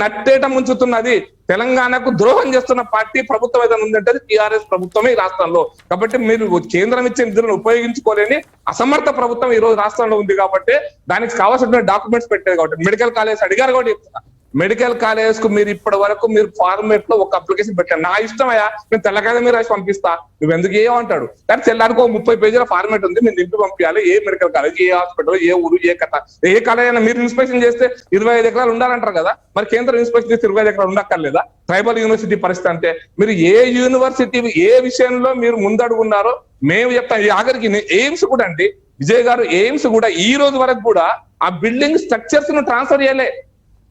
నట్టేట ముంచుతున్నది. తెలంగాణకు ద్రోహం చేస్తున్న పార్టీ ప్రభుత్వం ఏదైనా ఉందంటే టీఆర్ఎస్ ప్రభుత్వమే ఈ రాష్ట్రంలో. కాబట్టి మీరు కేంద్రం ఇచ్చే నిధులను ఉపయోగించుకోలేని అసమర్థ ప్రభుత్వం ఈ రోజు రాష్ట్రంలో ఉంది. కాబట్టి దానికి కావాల్సిన డాక్యుమెంట్స్ పెట్టేది. కాబట్టి మెడికల్ కాలేజ్ అడిగారు కాబట్టి చెప్తున్నా, మెడికల్ కాలేజ్ కు మీరు ఇప్పటి వరకు మీరు ఫార్మేట్ లో ఒక అప్లికేషన్ పెట్టారు. నా ఇష్టమయ్యా, నేను తెల్లకాయ మీరు రాసి పంపిస్తా, నువ్వు ఎందుకు ఏమంటాడు? కానీ తెల్లారికి 30 పేజీల ఫార్మేట్ ఉంది, మీరు నింపి పంపించాలి. ఏ మెడికల్ కాలేజ్, ఏ హాస్పిటల్, ఏ ఊరు, ఏ కథ, ఏ కాలేజ్ అయినా మీరు ఇన్స్పెక్షన్ చేస్తే 25 ఎకరాలు ఉండాలంటారు కదా. మరి కేంద్రం ఇన్స్పెక్షన్ చేస్తే 25 ఎకరాలు ఉండక్కర్లేదా? ట్రైబల్ యూనివర్సిటీ పరిస్థితి అంటే మీరు ఏ యూనివర్సిటీ ఏ విషయంలో మీరు ముందడుగున్నారో మేము చెప్తాం. ఆఖరికి ఎయిమ్స్ కూడా అండి విజయ్ గారు, ఎయిమ్స్ కూడా ఈ రోజు వరకు కూడా ఆ బిల్డింగ్ స్ట్రక్చర్స్ ను ట్రాన్స్ఫర్ చేయలే.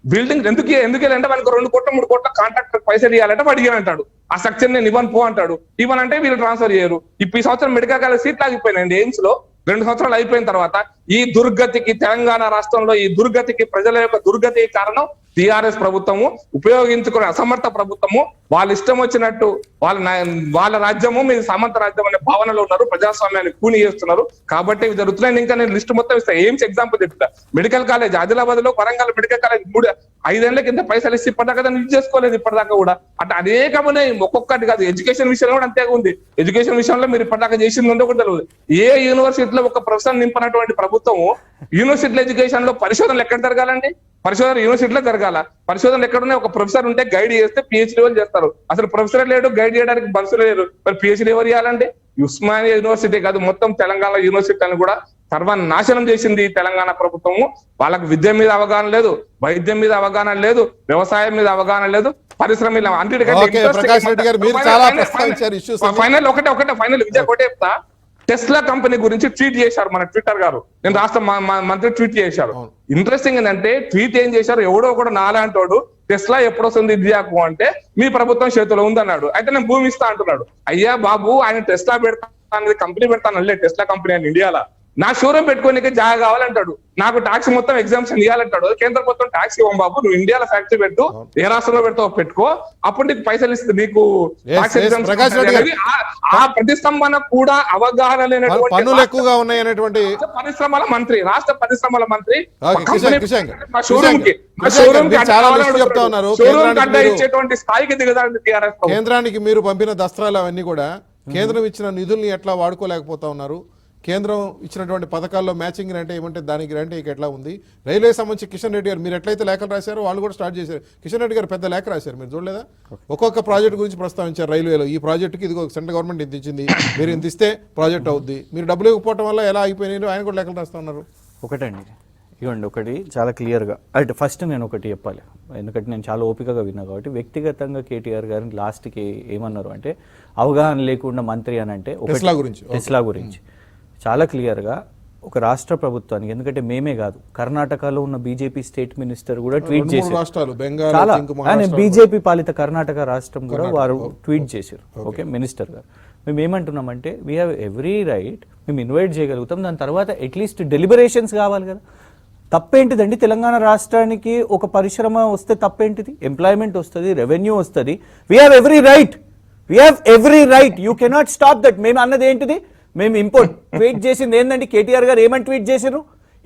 బిల్డింగ్ ఎందుకు వెళ్ళంటే మనకు 2 కోట్ల 3 కోట్ల కాంట్రాక్టర్ పైసలు ఇవ్వాలంటే వాడు ఇవ్వనంటాడు. ఆ స్ట్రక్చర్ నేను ఇవ్వను పో అంటాడు. ఇవ్వనంటే వీళ్ళు ట్రాన్స్ఫర్ చేయరు. ఈ సంవత్సరం మెడికల్ కాలేజ్ సీట్లు ఆగిపోయినాయండి ఎయిమ్స్ లో. 2 సంవత్సరాలు అయిపోయిన తర్వాత ఈ దుర్గతికి, తెలంగాణ రాష్ట్రంలో ఈ దుర్గతికి, ప్రజల యొక్క దుర్గతికి కారణం టిఆర్ఎస్ ప్రభుత్వము, ఉపయోగించుకునే అసమర్థ ప్రభుత్వము. వాళ్ళ ఇష్టం వచ్చినట్టు వాళ్ళ రాజ్యము మీ సామంత రాజ్యం అనే భావనలో ఉన్నారు. ప్రజాస్వామ్యాన్ని కూని చేస్తున్నారు. కాబట్టి ఇవి జరుగుతున్నాయి. ఇంకా నేను లిస్ట్ మొత్తం ఇస్తాను. ఎయిమ్స్ ఎగ్జాంపుల్ చెప్తా. మెడికల్ కాలేజ్ ఆదిలాబాద్ లో, వరంగల్ మెడికల్ కాలేజ్ 5 ఏళ్ల కింద పైసలు ఇస్తే ఇప్పటిదాకా దాన్ని యూజ్ చేసుకోలేదు. ఇప్పటిదాకా కూడా అంటే అనేకమైన ఒక్కొక్కటి కాదు. ఎడ్యుకేషన్ విషయంలో కూడా అంతే ఉంది. ఎడ్యుకేషన్ విషయంలో మీరు ఇప్పటిదాకా చేసింది ఉండే కూడా తెలియదు. ఏ యూనివర్సిటీలో ఒక ప్రొఫెసర్ నింపినటువంటి ప్రభుత్వము యూనివర్సిటీ ఎడ్యుకేషన్ లో పరిశోధనలు ఎక్కడ జరగాలండి? పరిశోధన యూనివర్సిటీలో జరగాల. పరిశోధనలు ఎక్కడున్నాయి? ఒక ప్రొఫెసర్ ఉంటే గైడ్ చేస్తే పిహెచ్డీ వాళ్ళు చేస్తారు. అసలు ప్రొఫెసర్ లేడు, గైడ్ చేయడానికి మనుషులు లేరు. మరి పిహెచ్డీ ఎవరు చేయాలండి? ఉస్మానియా యూనివర్సిటీ కాదు, మొత్తం తెలంగాణ యూనివర్సిటీలను కూడా సర్వనాశనం చేసింది తెలంగాణ ప్రభుత్వము. వాళ్ళకు విద్య మీద అవగాహన లేదు, వైద్యం మీద అవగాహన లేదు, వ్యవసాయం మీద అవగాహన లేదు, పరిశ్రమ ఫైనల్ విజయ్ ఒకటే చెప్తా. టెస్లా కంపెనీ గురించి ట్వీట్ చేశారు మన ట్విట్టర్ గారు. నేను రాష్ట్ర మంత్రి ట్వీట్ చేశారు. ఇంట్రెస్టింగ్ ఏంటంటే ట్వీట్ ఏం చేశారు, ఎవడో కూడా నాలాంటోడు టెస్లా ఎప్పుడు వస్తుంది ఇండియాకు అంటే మీ ప్రభుత్వం చేతిలో ఉందన్నాడు. అయితే నేను భూమి ఇస్తా అంటున్నాడు. అయ్యా బాబు, ఆయన టెస్లా పెడతా అనేది కంపెనీ పెడతాను, టెస్లా కంపెనీ అని ఇండియాలో నా షోరూమ్ పెట్టుకోనికి జాగా కావాలంటాడు, నాకు ట్యాక్స్ మొత్తం ఎగ్జామ్షన్ ఇవ్వాలంటాడు. కేంద్ర ప్రభుత్వం ట్యాక్స్ ఇవ్వం బాబు, నువ్వు ఇండియాలో ఫ్యాక్టరీ పెట్టు, ఏ రాష్ట్రంలో పెడతావు పెట్టుకో, అప్పుడు నీకు పైసలు ఇస్తుంది, నీకు ట్యాక్స్ ప్రకాష్ రెడ్డి గారు. ఆ ప్రతిస్తంభన కూడా అవగాహన లేనటువంటి పన్నులు ఎక్కువగా ఉన్నాయి అనేటువంటి పరిశ్రమల మంత్రి, రాష్ట్ర పరిశ్రమల మంత్రి ఇచ్చేటువంటి స్థాయికి దిగదాన్ని టీఆర్ఎస్. కేంద్రానికి మీరు పంపిన దస్త్రాలు అవన్నీ కూడా కేంద్రం ఇచ్చిన నిధుల్ని ఎట్లా వాడుకోలేకపోతా ఉన్నారు? కేంద్రం ఇచ్చినటువంటి పథకాల్లో మ్యాచింగ్ అంటే ఏమంటే దానికి రంటే ఇక ఎట్లా ఉంది? రైల్వే సంబంధించి కిషన్ రెడ్డి గారు మీరు ఎట్లయితే లేఖలు రాశారో వాళ్ళు కూడా స్టార్ట్ చేశారు. కిషన్ రెడ్డి గారు పెద్ద లేఖ రాశారు, మీరు చూడలేదా? ఒక్కొక్క ప్రాజెక్ట్ గురించి ప్రస్తావించారు. రైల్వేలో ఈ ప్రాజెక్టుకి ఇదిగో సెంట్రల్ గవర్నమెంట్ ఇంత ఇచ్చింది, మీరు ఇంత ఇస్తే ప్రాజెక్ట్ అవుద్ది, మీరు డబ్బులు ఇవ్వకపోవడం వల్ల ఎలా అయిపోయినాయి ఆయన కూడా లేఖలు రాస్తా ఉన్నారు. ఒకటండి, ఇవ్వండి ఒకటి చాలా క్లియర్గా. అంటే ఫస్ట్ నేను ఒకటి చెప్పాలి, ఎందుకంటే నేను చాలా ఓపికగా విన్నా కాబట్టి. వ్యక్తిగతంగా కేటీఆర్ గారిని లాస్ట్కి ఏమన్నారు అంటే అవగాహన లేకుండా మంత్రి అని అంటే టెస్లా గురించి చాలా క్లియర్గా ఒక రాష్ట్ర ప్రభుత్వానికి, ఎందుకంటే మేమే కాదు కర్ణాటకలో ఉన్న బీజేపీ స్టేట్ మినిస్టర్ కూడా ట్వీట్ చేశారు. చాలా బీజేపీ పాలిత కర్ణాటక రాష్ట్రం కూడా వారు ట్వీట్ చేశారు. ఓకే, మినిస్టర్ గారు మేము ఏమంటున్నామంటే వీ హ్యావ్ ఎవ్రీ రైట్, మేము ఇన్వైట్ చేయగలుగుతాం, దాని తర్వాత అట్లీస్ట్ డెలిబరేషన్స్ కావాలి కదా. తప్పేంటిదండి? తెలంగాణ రాష్ట్రానికి ఒక పరిశ్రమ వస్తే తప్పేంటిది? ఎంప్లాయ్మెంట్ వస్తుంది, రెవెన్యూ వస్తుంది. We have every right, you cannot stop that. మేము అన్నది ఏంటిది? మేము ఇంపోర్ట్ ట్వీట్ చేసింది ఏంటంటే కేటీఆర్ గారు ఏమని ట్వీట్ చేశారు?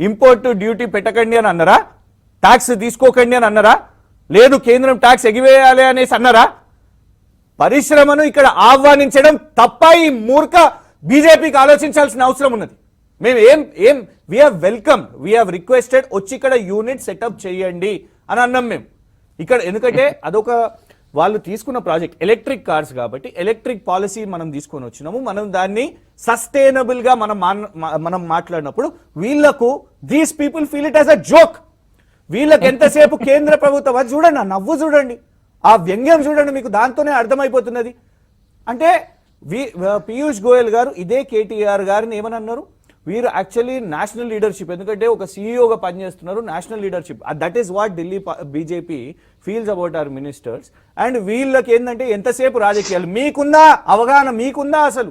ఇంపోర్ట్ డ్యూటీ పెట్టకండి అని అన్నారా? ట్యాక్స్ తీసుకోకండి అని అన్నారా? లేదు కేంద్రం ట్యాక్స్ ఎగివేయాలి అనేసి అన్నారా? పరిశ్రమను ఇక్కడ ఆహ్వానించడం తప్ప ఈ మూర్ఖ బీజేపీకి ఆలోచించాల్సిన అవసరం ఉన్నది. మేము వీ హ్యావ్ రిక్వెస్టెడ్ వచ్చి ఇక్కడ యూనిట్ సెటప్ చేయండి అని అన్నాం మేము ఇక్కడ. ఎందుకంటే అదొక వాళ్ళు తీసుకున్న ప్రాజెక్ట్ ఎలక్ట్రిక్ కార్స్ కాబట్టి ఎలక్ట్రిక్ పాలసీ మనం తీసుకొని వచ్చినాము. మనం దాన్ని సస్టైనబుల్గా మనం మాట్లాడినప్పుడు వీళ్లకు these people feel it as a joke. వీళ్ళకి ఎంతసేపు కేంద్ర ప్రభుత్వం అది చూడండి, ఆ నవ్వు చూడండి, ఆ వ్యంగ్యం చూడండి, మీకు దాంతోనే అర్థమైపోతున్నది. అంటే పీయూష్ గోయల్ గారు ఇదే కేటీఆర్ గారిని ఏమని అన్నారు? వీరు యాక్చువల్లీ నేషనల్ లీడర్షిప్, ఎందుకంటే ఒక సీఈఓగా పనిచేస్తున్నారు, national leadership. That is what Delhi BJP feels about our ministers. And వీళ్ళకి ఏంటంటే ఎంతసేపు రాజకీయాలు. మీకుందా అవగాహన? మీకుందా అసలు?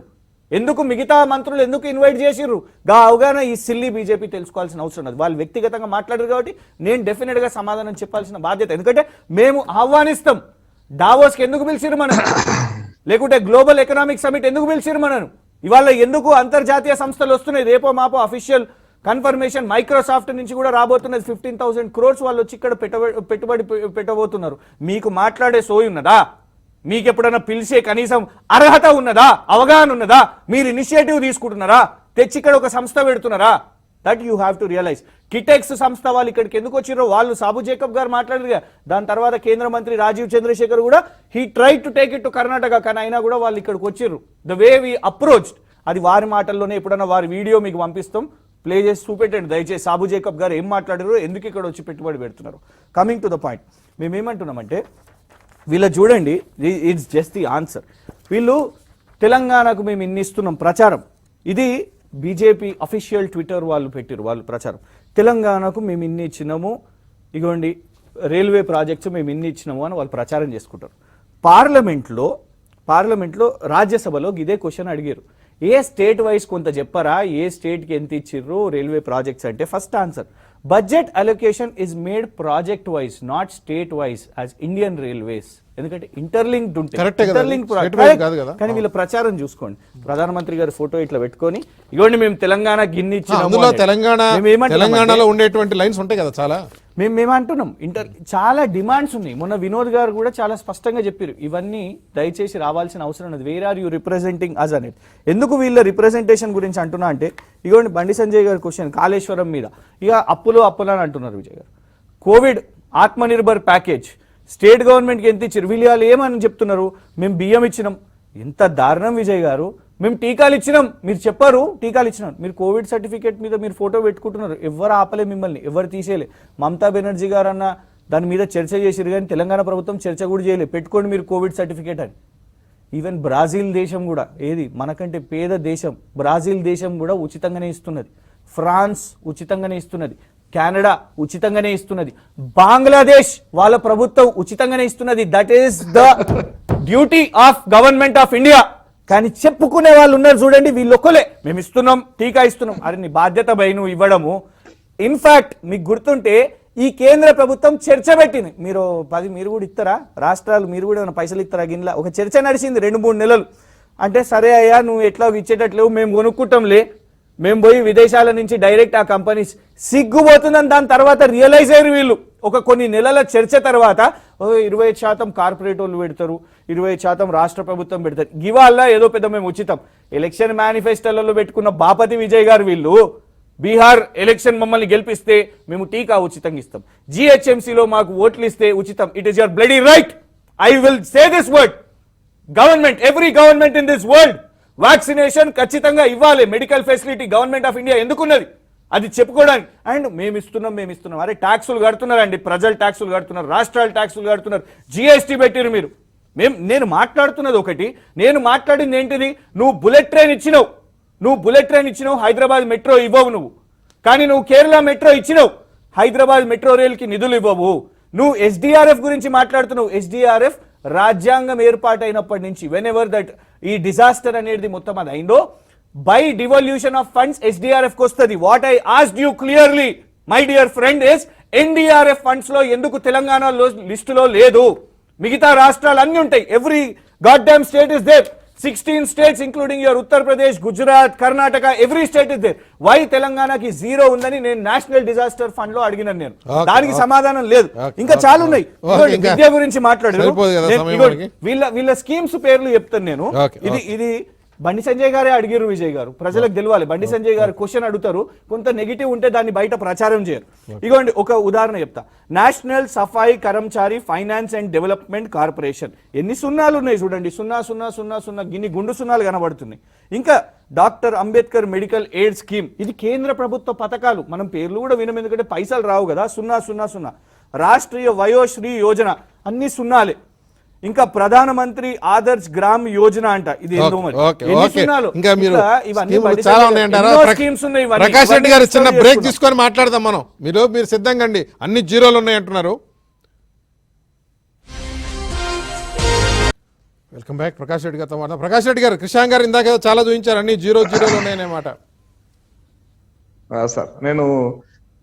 ఎందుకు మిగతా మంత్రులు ఎందుకు ఇన్వైట్ చేసిర్రు? గా అవగాహన ఈ సిల్లీ బీజేపీ తెలుసుకోవాల్సిన అవసరం ఉంది. వాళ్ళు వ్యక్తిగతంగా మాట్లాడారు కాబట్టి నేను డెఫినెట్గా సమాధానం చెప్పాల్సిన బాధ్యత. ఎందుకంటే మేము ఆహ్వానిస్తాం. డావోస్కి ఎందుకు పిలిచిరు మనం? లేకుంటే గ్లోబల్ ఎకనామిక్ సమిట్ ఎందుకు పిలిచిరు మనను? ఇవాళ ఎందుకు అంతర్జాతీయ సంస్థలు వస్తున్నాయి? రేపో మాపో అఫీషియల్ కన్ఫర్మేషన్ మైక్రోసాఫ్ట్ నుంచి కూడా రాబోతున్నది. 15,000 crores వాళ్ళు వచ్చి ఇక్కడ పెట్టుబడి పెట్టబోతున్నారు. మీకు మాట్లాడే సోయి ఉన్నదా? మీకు ఎప్పుడైనా పిలిచే కనీసం అర్హత ఉన్నదా? అవగాహన ఉన్నదా? మీరు ఇనిషియేటివ్ తీసుకుంటున్నారా? తెచ్చి ఇక్కడ ఒక సంస్థ పెడుతున్నారా? That you have to realise. Kitex సంస్థ వాళ్ళు ఇక్కడికి ఎందుకు వచ్చిర్రో వాళ్ళు సాబు జేకబ్ గారు మాట్లాడారు. దాని తర్వాత కేంద్ర మంత్రి రాజీవ్ చంద్రశేఖర్ కూడా he try to take it to Karnataka, కానీ అయినా కూడా వాళ్ళు ఇక్కడికి వచ్చిర్రు. ద వే వి అప్రోచ్డ్, అది వారి మాటల్లోనే. ఎప్పుడన్నా వారి వీడియో మీకు పంపిస్తాం, ప్లే చేసి చూపెట్టండి దయచేసి. సాబు జేకబ్ గారు ఏం మాట్లాడారు, ఎందుకు ఇక్కడ వచ్చి పెట్టుబడి పెడుతున్నారు. కమింగ్ టు ద పాయింట్, మేమేమంటున్నామంటే వీళ్ళ చూడండి, ఇట్స్ జస్ట్ ది ఆన్సర్. వీళ్ళు తెలంగాణకు మేము ఇన్ని ఇస్తున్నాం ప్రచారం, ఇది బీజేపీ అఫీషియల్ ట్విట్టర్ వాళ్ళు పెట్టారు వాళ్ళు ప్రచారం. తెలంగాణకు మేము ఇన్ని ఇచ్చినాము, ఇగోండి రైల్వే ప్రాజెక్ట్స్ మేము ఇన్ని ఇచ్చినాము అని వాళ్ళు ప్రచారం చేసుకుంటారు. పార్లమెంట్లో రాజ్యసభలో ఇదే క్వశ్చన్ అడిగారు. ఏ స్టేట్ వైజ్ కొంత చెప్పరా, ఏ స్టేట్కి ఎంత ఇచ్చిర్రు రైల్వే ప్రాజెక్ట్స్ అంటే first answer budget allocation is made project wise not state wise as Indian railways. ఎందుకంటే ఇంటర్లింక్డ్ ఉంటాయి, కానీ వీళ్ళ ప్రచారం చూసుకోండి. ప్రధానమంత్రి గారి ఫోటో ఇట్లా పెట్టుకొని ఇగోండి మేము తెలంగాణ గిన్ని ఇచ్చినాము. తెలంగాణలో ఉండేటువంటి లైన్స్ ఉంటాయి కదా చాలా. మేమంటున్నాం చాలా డిమాండ్స్ ఉన్నాయి. మొన్న వినోద్ గారు కూడా చాలా స్పష్టంగా చెప్పారు, ఇవన్నీ దయచేసి రావాల్సిన అవసరం ఉన్నది. వేర్ ఆర్ యూ రిప్రజెంటింగ్ అస్ అనేది. ఎందుకు వీళ్ళ రిప్రజెంటేషన్ గురించి అంటున్నా అంటే ఇగోండి బండి సంజయ్ గారి క్వశ్చన్ కాళేశ్వరం మీద, ఇక అప్పులు అని అంటున్నారు విజయ్ గారు. కోవిడ్ ఆత్మనిర్భర్ ప్యాకేజ్ స్టేట్ గవర్నమెంట్కి ఎంత ఇచ్చారు? వీళ్ళు ఏమని చెప్తున్నారు, మేము బియ్యం ఇచ్చినాం. ఎంత దారుణం విజయ్ గారు. మేము టీకాలు ఇచ్చినాం, మీరు చెప్పారు టీకాలు ఇచ్చినాం, మీరు కోవిడ్ సర్టిఫికేట్ మీద మీరు ఫోటో పెట్టుకుంటున్నారు. ఎవరు ఆపలే మిమ్మల్ని, ఎవరు తీసేయలే. మమతా బెనర్జీ గారు అన్న దాని మీద చర్చ చేసిరు, కానీ తెలంగాణ ప్రభుత్వం చర్చ కూడా చేయలేదు. పెట్టుకోండి మీరు కోవిడ్ సర్టిఫికేట్ అని. ఈవెన్ బ్రాజిల్ దేశం కూడా, ఏది మనకంటే పేద దేశం బ్రాజిల్ దేశం కూడా ఉచితంగానే ఇస్తున్నది. ఫ్రాన్స్ ఉచితంగానే ఇస్తున్నది. కెనడా ఉచితంగానే ఇస్తున్నది. బంగ్లాదేశ్ వాళ్ళ ప్రభుత్వం ఉచితంగానే ఇస్తున్నది. That is the duty of government of India. కానీ చెప్పుకునే వాళ్ళు ఉన్నారు చూడండి, వీళ్ళు ఒక్కలే మేము ఇస్తున్నాం, టీకా ఇస్తున్నాం. అరే నీ బాధ్యత భయ నువ్వు ఇవ్వడము. ఇన్ఫాక్ట్ మీకు గుర్తుంటే ఈ కేంద్ర ప్రభుత్వం చర్చ పెట్టింది, మీరు కూడా ఇస్తారా, రాష్ట్రాలు మీరు కూడా ఏమైనా పైసలు ఇస్తారా గిన్నెలా, ఒక చర్చ నడిచింది 2-3 నెలలు. అంటే సరే అయ్యా నువ్వు ఎట్లా ఇచ్చేటట్లేవు, మేము కొనుక్కుంటాంలే, మేము పోయి విదేశాల నుంచి డైరెక్ట్ ఆ కంపెనీస్ సిగ్గుపోతుందని దాని తర్వాత రియలైజ్ అయ్యారు వీళ్ళు. కొన్ని నెలల చర్చ తర్వాత 25% కార్పొరేట్ వాళ్ళు పెడతారు, 25% రాష్ట్ర ప్రభుత్వం పెడతారు. ఇవాళ ఏదో పెద్ద మేము ఉచితం ఎలక్షన్ మేనిఫెస్టోలలో పెట్టుకున్న బాపతి విజయ్ గారు వీళ్ళు బీహార్ ఎలక్షన్ మమ్మల్ని గెలిపిస్తే మేము టీకా ఉచితంగా ఇస్తాం, జిహెచ్ఎంసీలో మాకు ఓట్లు ఇస్తే ఉచితం. It is your bloody right. I will say this word. Government, every government in this world vaccination ఖచ్చితంగా ఇవ్వాలి. Medical facility government of India ఎందుకున్నది అది చెప్పుకోవడానికి. అండ్ మేము ఇస్తున్నాం. అరే ట్యాక్సులు కడుతున్నారండి, ప్రజలు ట్యాక్సులు కడుతున్నారు, రాష్ట్రాలు ట్యాక్సులు కడుతున్నారు, జిఎస్టీ పెట్టిరు మీరు. నేను మాట్లాడుతున్నది ఒకటి, నేను మాట్లాడింది ఏంటిది, నువ్వు బుల్లెట్ ట్రైన్ ఇచ్చినావు, హైదరాబాద్ మెట్రో ఇవ్వవు నువ్వు. కానీ నువ్వు కేరళ మెట్రో ఇచ్చినావు, హైదరాబాద్ మెట్రో రైల్కి నిధులు ఇవ్వవు. నువ్వు ఎస్డిఆర్ఎఫ్ గురించి మాట్లాడుతున్నావు. ఎస్డిఆర్ఎఫ్ రాజ్యాంగం ఏర్పాటైనప్పటి నుంచి వెన్ ఎవర్ దట్ ఈ డిజాస్టర్ అనేది మొత్తం అది అయిందో, by devolution of funds SDRF కి వస్తుంది. What I asked you clearly my dear friend is NDRF funds లో ఎందుకు తెలంగాణ లిస్టులో లేదు? మిగతా రాష్ట్రాలు అన్ని ఉంటాయి, every god damn state is there, 16 states including your Uttar Pradesh, Gujarat, Karnataka, every state is there. Why తెలంగాణకి 0 ఉందని నేను నేషనల్ డిజాస్టర్ ఫండ్ లో అడిగినాను. నేను దానికి సమాధానం లేదు. ఇంకా చాలా ఉన్నాయి. విద్య గురించి మాట్లాడారు, వీళ్ళ స్కీమ్స్ పేర్లు చెప్తాను నేను. ఇది బండి సంజయ్ గారే అడిగారు విజయ్ గారు, ప్రజలకు తెలియాలి. బండి సంజయ్ గారు క్వశ్చన్ అడుగుతారు, కొంత నెగిటివ్ ఉంటే దాన్ని బయట ప్రచారం చేయరు. ఇగోండి ఒక ఉదాహరణ చెప్తా. National Safai Karmachari finance and development corporation, ఎన్ని సున్నాలు ఉన్నాయి చూడండి, 00000 గిన్ని గుండు సున్నాలు కనబడుతున్నాయి. ఇంకా doctor Ambedkar medical aid scheme, ఇది కేంద్ర ప్రభుత్వ పథకాలు, మనం పేర్లు కూడా వినం ఎందుకంటే పైసలు రావు కదా. 000. రాష్ట్రీయ వయోశ్రీ యోజన, అన్ని సున్నాలే. ఇంకా ప్రధానమంత్రి ఆదర్శ్ గ్రామ్ యోజన అంట, ఇది ఏందో మరి. ప్రకాష్ రెడ్డి గారు చిన్న బ్రేక్ తీసుకొని మాట్లాడదాం మనం. మీరు సిద్ధంగా అండి, అన్ని జీరోలు ఉన్నాయి అంటున్నారు. Welcome back. ప్రకాష్ రెడ్డి గారితో మాట్లాడదాం. ప్రకాష్ రెడ్డి గారు, కృష్ణ గారు ఇందాక చాలా చూపించారు, అన్ని జీరోలు ఉన్నాయన్నమాట. సార్ నేను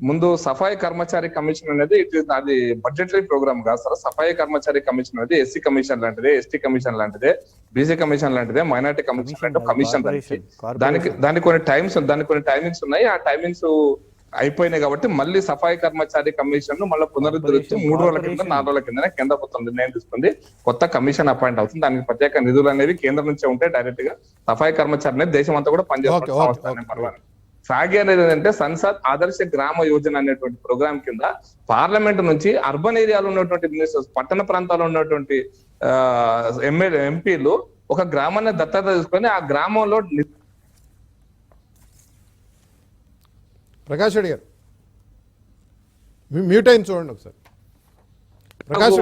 ముందు సఫాయి కర్మచారి కమిషన్ అనేది అది బడ్జెటరీ ప్రోగ్రామ్ కాదు సార్. సఫాయి కర్మచారి కమిషన్ అనేది ఎస్సీ కమిషన్ లాంటిదే, ఎస్టీ కమిషన్ లాంటిదే, బీసీ కమిషన్ లాంటిదే, మైనార్టీ కమిషన్ లాంటి కమిషన్. దానికి కొన్ని టైమింగ్స్ ఉన్నాయి. ఆ టైమింగ్స్ అయిపోయినాయి కాబట్టి మళ్ళీ సఫాయి కర్మచారి కమిషన్ మళ్ళీ పునరుద్ధరించి 3 రోజుల కింద 4 రోజుల కింద కేంద్ర ప్రభుత్వం నిర్ణయం తీసుకుంది, కొత్త కమిషన్ అపాయింట్ అవుతుంది. దానికి ప్రత్యేక నిధులు అనేవి కేంద్రం నుంచే ఉంటే డైరెక్ట్ గా సఫాయి కర్మచారి అనేది దేశం అంతా కూడా పనిచేస్తుంది. ఫ్యాగ్ అనేది ఏంటంటే సంసద్ ఆదర్శ గ్రామ యోజన అనేటువంటి ప్రోగ్రామ్ కింద పార్లమెంట్ నుంచి అర్బన్ ఏరియాలో ఉన్నటువంటి మినిస్టర్స్, పట్టణ ప్రాంతాల్లో ఉన్నటువంటి ఎంపీలు ఒక గ్రామాన్ని దత్తత తీసుకొని ఆ గ్రామంలో. ప్రకాష్ రెడ్డి గారు మ్యూట్ అయింది చూడండి ఒకసారి. ప్రకాష్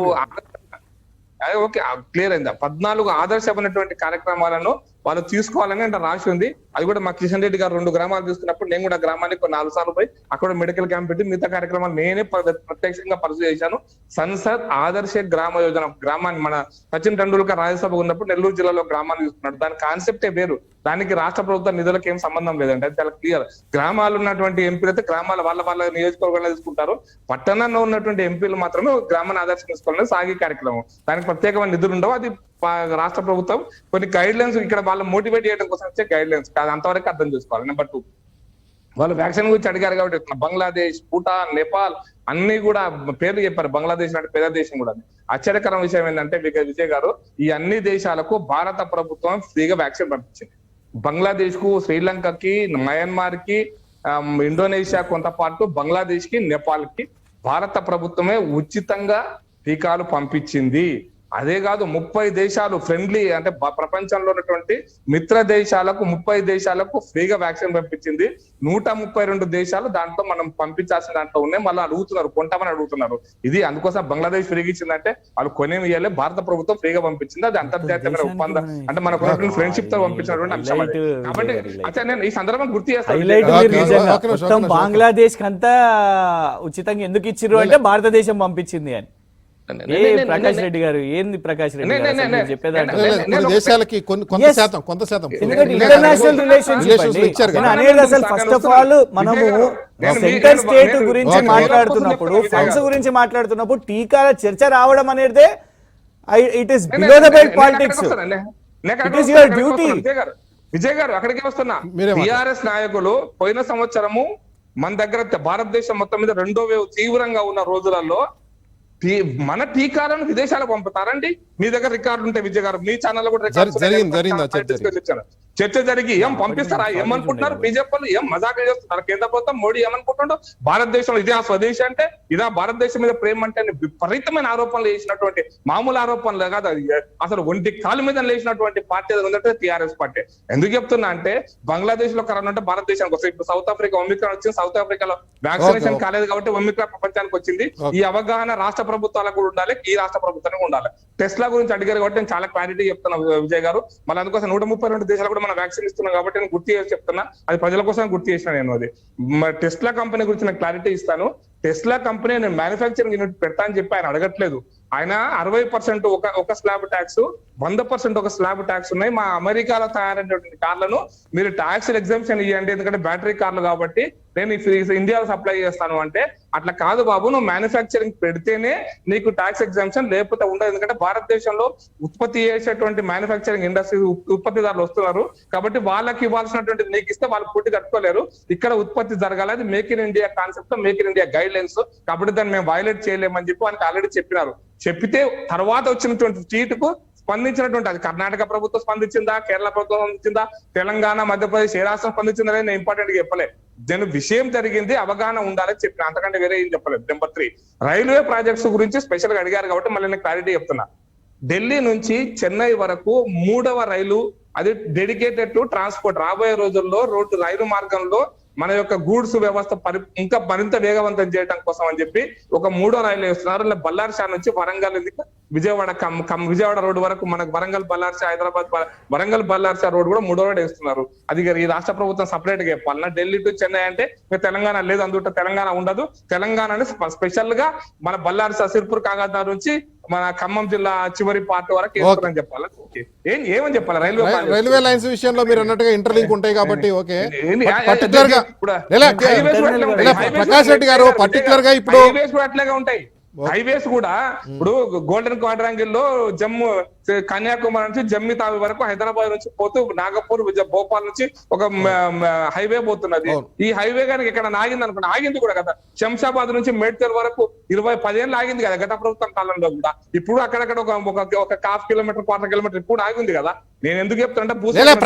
ఓకే, క్లియర్ అయిందా? 14 ఆదర్శమైనటువంటి కార్యక్రమాలను వాళ్ళు తీసుకోవాలని అంటే రాసి ఉంది. అది కూడా మా కిషన్ రెడ్డి గారు 2 గ్రామాలు తీసుకున్నప్పుడు నేను కూడా గ్రామానికి 4 సార్లు పోయి అక్కడ మెడికల్ క్యాంప్ పెట్టి మిగతా కార్యక్రమాలు నేనే ప్రత్యక్షంగా పరిశీలి చేశాను. సంసద్ ఆదర్శ గ్రామ యోజన గ్రామాన్ని మన సచిన్ టెండూల్కర్ రాజ్యసభ ఉన్నప్పుడు నెల్లూరు జిల్లాలో గ్రామాన్ని తీసుకున్నాడు. దాని కాన్సెప్టే వేరు, దానికి రాష్ట్ర ప్రభుత్వ నిధులకు ఏం సంబంధం లేదంటే అది చాలా క్లియర్. గ్రామాలు ఉన్నటువంటి ఎంపీలు అయితే గ్రామాల వాళ్ళ నియోజకవర్గాలు తీసుకుంటారు, పట్టణంలో ఉన్నటువంటి ఎంపీలు మాత్రమే గ్రామాన్ని ఆదర్శం తీసుకోవాలని సాగే కార్యక్రమం. దానికి ప్రత్యేకమైన నిధులు ఉండవు. అది రాష్ట్ర ప్రభుత్వం కొన్ని గైడ్ లైన్స్ ఇక్కడ వాళ్ళు మోటివేట్ చేయడం కోసం వచ్చే గైడ్ లైన్స్ కాదు, అంతవరకు అర్థం చేసుకోవాలి. నెంబర్ 2, వాళ్ళు వ్యాక్సిన్ గురించి అడిగారు కాబట్టి బంగ్లాదేశ్, భూటాన్, నేపాల్ అన్ని కూడా పేర్లు చెప్పారు. బంగ్లాదేశ్ అంటే పెద్ద దేశం కూడా. ఆశ్చర్యకరం విషయం ఏంటంటే విజయ్ గారు, ఈ అన్ని దేశాలకు భారత ప్రభుత్వం ఫ్రీగా వ్యాక్సిన్ పంపించింది. బంగ్లాదేశ్ కు, శ్రీలంకకి, మయన్మార్ కి, ఇండోనేషియా కొంత పాటు, బంగ్లాదేశ్ కి, నేపాల్ కి భారత ప్రభుత్వమే ఉచితంగా టీకాలు పంపించింది. అదే కాదు 30 దేశాలు ఫ్రెండ్లీ అంటే ప్రపంచంలో ఉన్నటువంటి మిత్ర దేశాలకు 30 దేశాలకు ఫ్రీగా వ్యాక్సిన్ పంపించింది. 132 దేశాలు దాంట్లో మనం పంపించాల్సిన దాంట్లో ఉన్నాయి. మళ్ళీ అడుగుతున్నారు, కొంటామని అడుగుతున్నారు. ఇది అందుకోసం బంగ్లాదేశ్ ఫ్రీగా ఇచ్చిందంటే వాళ్ళు కొనేమి ఇవ్వాలి, భారత ప్రభుత్వం ఫ్రీగా పంపించింది. అది అంతర్జాతీయమైన ఒప్పందం అంటే మనకు ఫ్రెండ్షిప్ తో పంపించినటువంటి అంశం. కాబట్టి అచ్చా నేను ఈ సందర్భం గుర్తు చేస్తాను, బంగ్లాదేశ్ అంతా ఉచితంగా ఎందుకు ఇచ్చిర్రు అంటే భారతదేశం పంపించింది అని. ప్రకాష్ రెడ్డి గారు ఏంది ప్రకాష్ రెడ్డి గారు అసలు మీరు చెప్పేదాంట్లో? కొన్ని దేశాలకి కొంత Yes. శాతం ఎందుకంటే ఇంటర్నేషనల్ రిలేషన్షిప్ ఇచ్చారు కదా. అనేది అసలు ఫస్ట్ ఆఫ్ ఆల్ మనము సెంటర్ స్టేట్ గురించి Okay. మాట్లాడుతున్నప్పుడు ఫండ్స్ గురించి మాట్లాడుతున్నప్పుడు టీకాల చర్చ రావడం అనేది it is below the belt politics. It is your duty. Vijay గారు అక్కడికి వస్తున్నా. మీరే మాట్లాడండి. టిఆర్ఎస్ నాయకులు పోయిన సంవత్సరము మన దగ్గర భారతదేశం మొత్తం మీద 2వ వేవ్ తీవ్రంగా ఉన్న రోజులలో మన టీకాలను విదేశాలకు పంపుతారండి. మీ దగ్గర రికార్డు ఉంటే విజయ్ గారు, మీ ఛానల్ కూడా చర్చ జరిగి ఏం పంపిస్తారా? ఏమనుకుంటున్నారు బీజేపీ? ఏం మజాకులు చేస్తున్నారు? కేంద్ర ప్రభుత్వం మోడీ ఏమనుకుంటుండో భారతదేశంలో ఇదే స్వదేశీ అంటే ఇదా భారతదేశం మీద ప్రేమ అంటే విపరీతమైన ఆరోపణలు చేసినటువంటి, మామూలు ఆరోపణలు కాదు, అసలు ఒంటి కాలు మీద లేచినటువంటి పార్టీ ఉందంటే టిఆర్ఎస్ పార్టీ. ఎందుకు చెప్తున్నా అంటే బంగ్లాదేశ్ లో కరోనా అంటే భారతదేశానికి వస్తుంది. ఇప్పుడు సౌత్ ఆఫ్రికా ఒమిక్రాన్ వచ్చింది, సౌత్ ఆఫ్రికాలో వ్యాక్సినేషన్ కాలేదు కాబట్టి ఒమిక్రాన్ ప్రపంచానికి వచ్చింది. ఈ అవగాహన రాష్ట్ర ప్రభుత్వాలకు కూడా ఉండాలి, ఈ రాష్ట్ర ప్రభుత్వానికి ఉండాలి. టెస్లా గురించి అడిగారు కాబట్టి నేను చాలా క్లారిటీ చెప్తున్నా విజయ్ గారు. మళ్ళీ అందుకోసం 132 దేశాలు కూడా మనం వ్యాక్సిన్ ఇస్తున్నాం కాబట్టి నేను గుర్తు చేసి చెప్తున్నా, అది ప్రజల కోసం గుర్తు చేసిన నేను. అది టెస్లా కంపెనీ గురించి నేను క్లారిటీ ఇస్తాను. టెస్లా కంపెనీ నేను మ్యానుఫ్యాక్చరింగ్ యూనిట్ పెడతా అని చెప్పి ఆయన అడగట్లేదు. ఆయన 60% ఒక స్లాబ్ ట్యాక్స్, 100% ఒక స్లాబ్ ట్యాక్స్ ఉన్నాయి. మా అమెరికాలో తయారైనటువంటి కార్లను మీరు ట్యాక్స్ ఎగ్జామ్షన్ ఇవ్వండి, ఎందుకంటే బ్యాటరీ కార్లు కాబట్టి నేను ఇండియాలో సప్లై చేస్తాను అంటే, అట్లా కాదు బాబు, నువ్వు మ్యానుఫ్యాక్చరింగ్ పెడితేనే నీకు ట్యాక్స్ ఎగ్జామ్షన్, లేకపోతే ఉండదు. ఎందుకంటే భారతదేశంలో ఉత్పత్తి చేసేటువంటి మ్యానుఫ్యాక్చరింగ్ ఇండస్ట్రీ ఉత్పత్తిదారులు వస్తున్నారు కాబట్టి వాళ్ళకి ఇవ్వాల్సినటువంటి నీకు ఇస్తే వాళ్ళు పూర్తి కట్టుకోలేరు. ఇక్కడ ఉత్పత్తి జరగాలి, అది make in India concept, make in India guide lines, కాబట్టి దాన్ని మేము వైలేట్ చేయలేమని చెప్పి వాళ్ళకి ఆల్రెడీ చెప్పినారు. చెప్పితే తర్వాత వచ్చినటువంటి ట్వీట్కు స్పందించినటువంటి, అది కర్ణాటక ప్రభుత్వం స్పందించిందా, కేరళ ప్రభుత్వం స్పందించిందా, తెలంగాణ, మధ్యప్రదేశ్ ఏ రాష్ట్రం స్పందించిందా నేను ఇంపార్టెంట్ గా చెప్పలేదు. నేను విషయం జరిగింది, అవగాహన ఉండాలని చెప్పిన, అంతకంటే వేరే ఏం చెప్పలేదు. నెంబర్ 3, రైల్వే ప్రాజెక్ట్స్ గురించి స్పెషల్ గా అడిగారు కాబట్టి మళ్ళీ నేను క్లారిటీ చెప్తున్నా. ఢిల్లీ నుంచి చెన్నై వరకు 3వ రైలు, అది డెడికేటెడ్ టు ట్రాన్స్పోర్ట్. రాబోయే రోజుల్లో రైలు మార్గంలో మన యొక్క గూడ్స్ వ్యవస్థ ఇంకా మరింత వేగవంతం చేయడం కోసం అని చెప్పి ఒక 3వ రైలు వేస్తున్నారు. బల్లార్షా నుంచి వరంగల్, విజయవాడ విజయవాడ రోడ్డు వరకు మనకు వరంగల్ బల్లార్షా, హైదరాబాద్ వరంగల్ బల్లార్షా రోడ్ కూడా 3వ రోడ్ వేస్తున్నారు. అది ఈ రాష్ట్ర ప్రభుత్వం సపరేట్ గా చెప్పాలన్నా. ఢిల్లీ టు చెన్నై అంటే తెలంగాణ లేదు, అందులో తెలంగాణ ఉండదు. తెలంగాణ స్పెషల్ గా మన బల్లార్షా, సిర్పూర్, కాగజ్నగర్ నుంచి మన ఖమ్మం జిల్లా చివరి పార్ట్ వరకు వేస్తారని చెప్పాలి. ఏమని చెప్పాలి? రైల్వే లైన్స్ విషయంలో మీరు అన్నట్టుగా ఇంటర్లింక్ ఉంటాయి కాబట్టి ఓకే. పర్టికులర్ గా ప్రకాష్ రెడ్డి గారు పర్టికులర్ గా ఇప్పుడు అట్లాగే ఉంటాయి. హైవేస్ కూడా ఇప్పుడు గోల్డెన్ క్వాడ్రాంగిల్ లో జమ్మూ, కన్యాకుమారి నుంచి జమ్మి తావి వరకు, హైదరాబాద్ నుంచి పోతూ నాగపూర్, భోపాల్ నుంచి ఒక హైవే పోతున్నది. ఈ హైవే కనుక ఇక్కడ ఆగింది అనుకోండి, ఆగింది కూడా కదా. శంషాబాద్ నుంచి మేడ్చల్ వరకు 10 ఏళ్ళు ఆగింది కదా గత ప్రభుత్వం కాలంలో కూడా. ఇప్పుడు అక్కడక్కడ ఒక 1/2 కిలోమీటర్, 1/4 కిలోమీటర్ ఇప్పుడు ఆగింది కదా. నేను ఎందుకు చెప్తానంటే,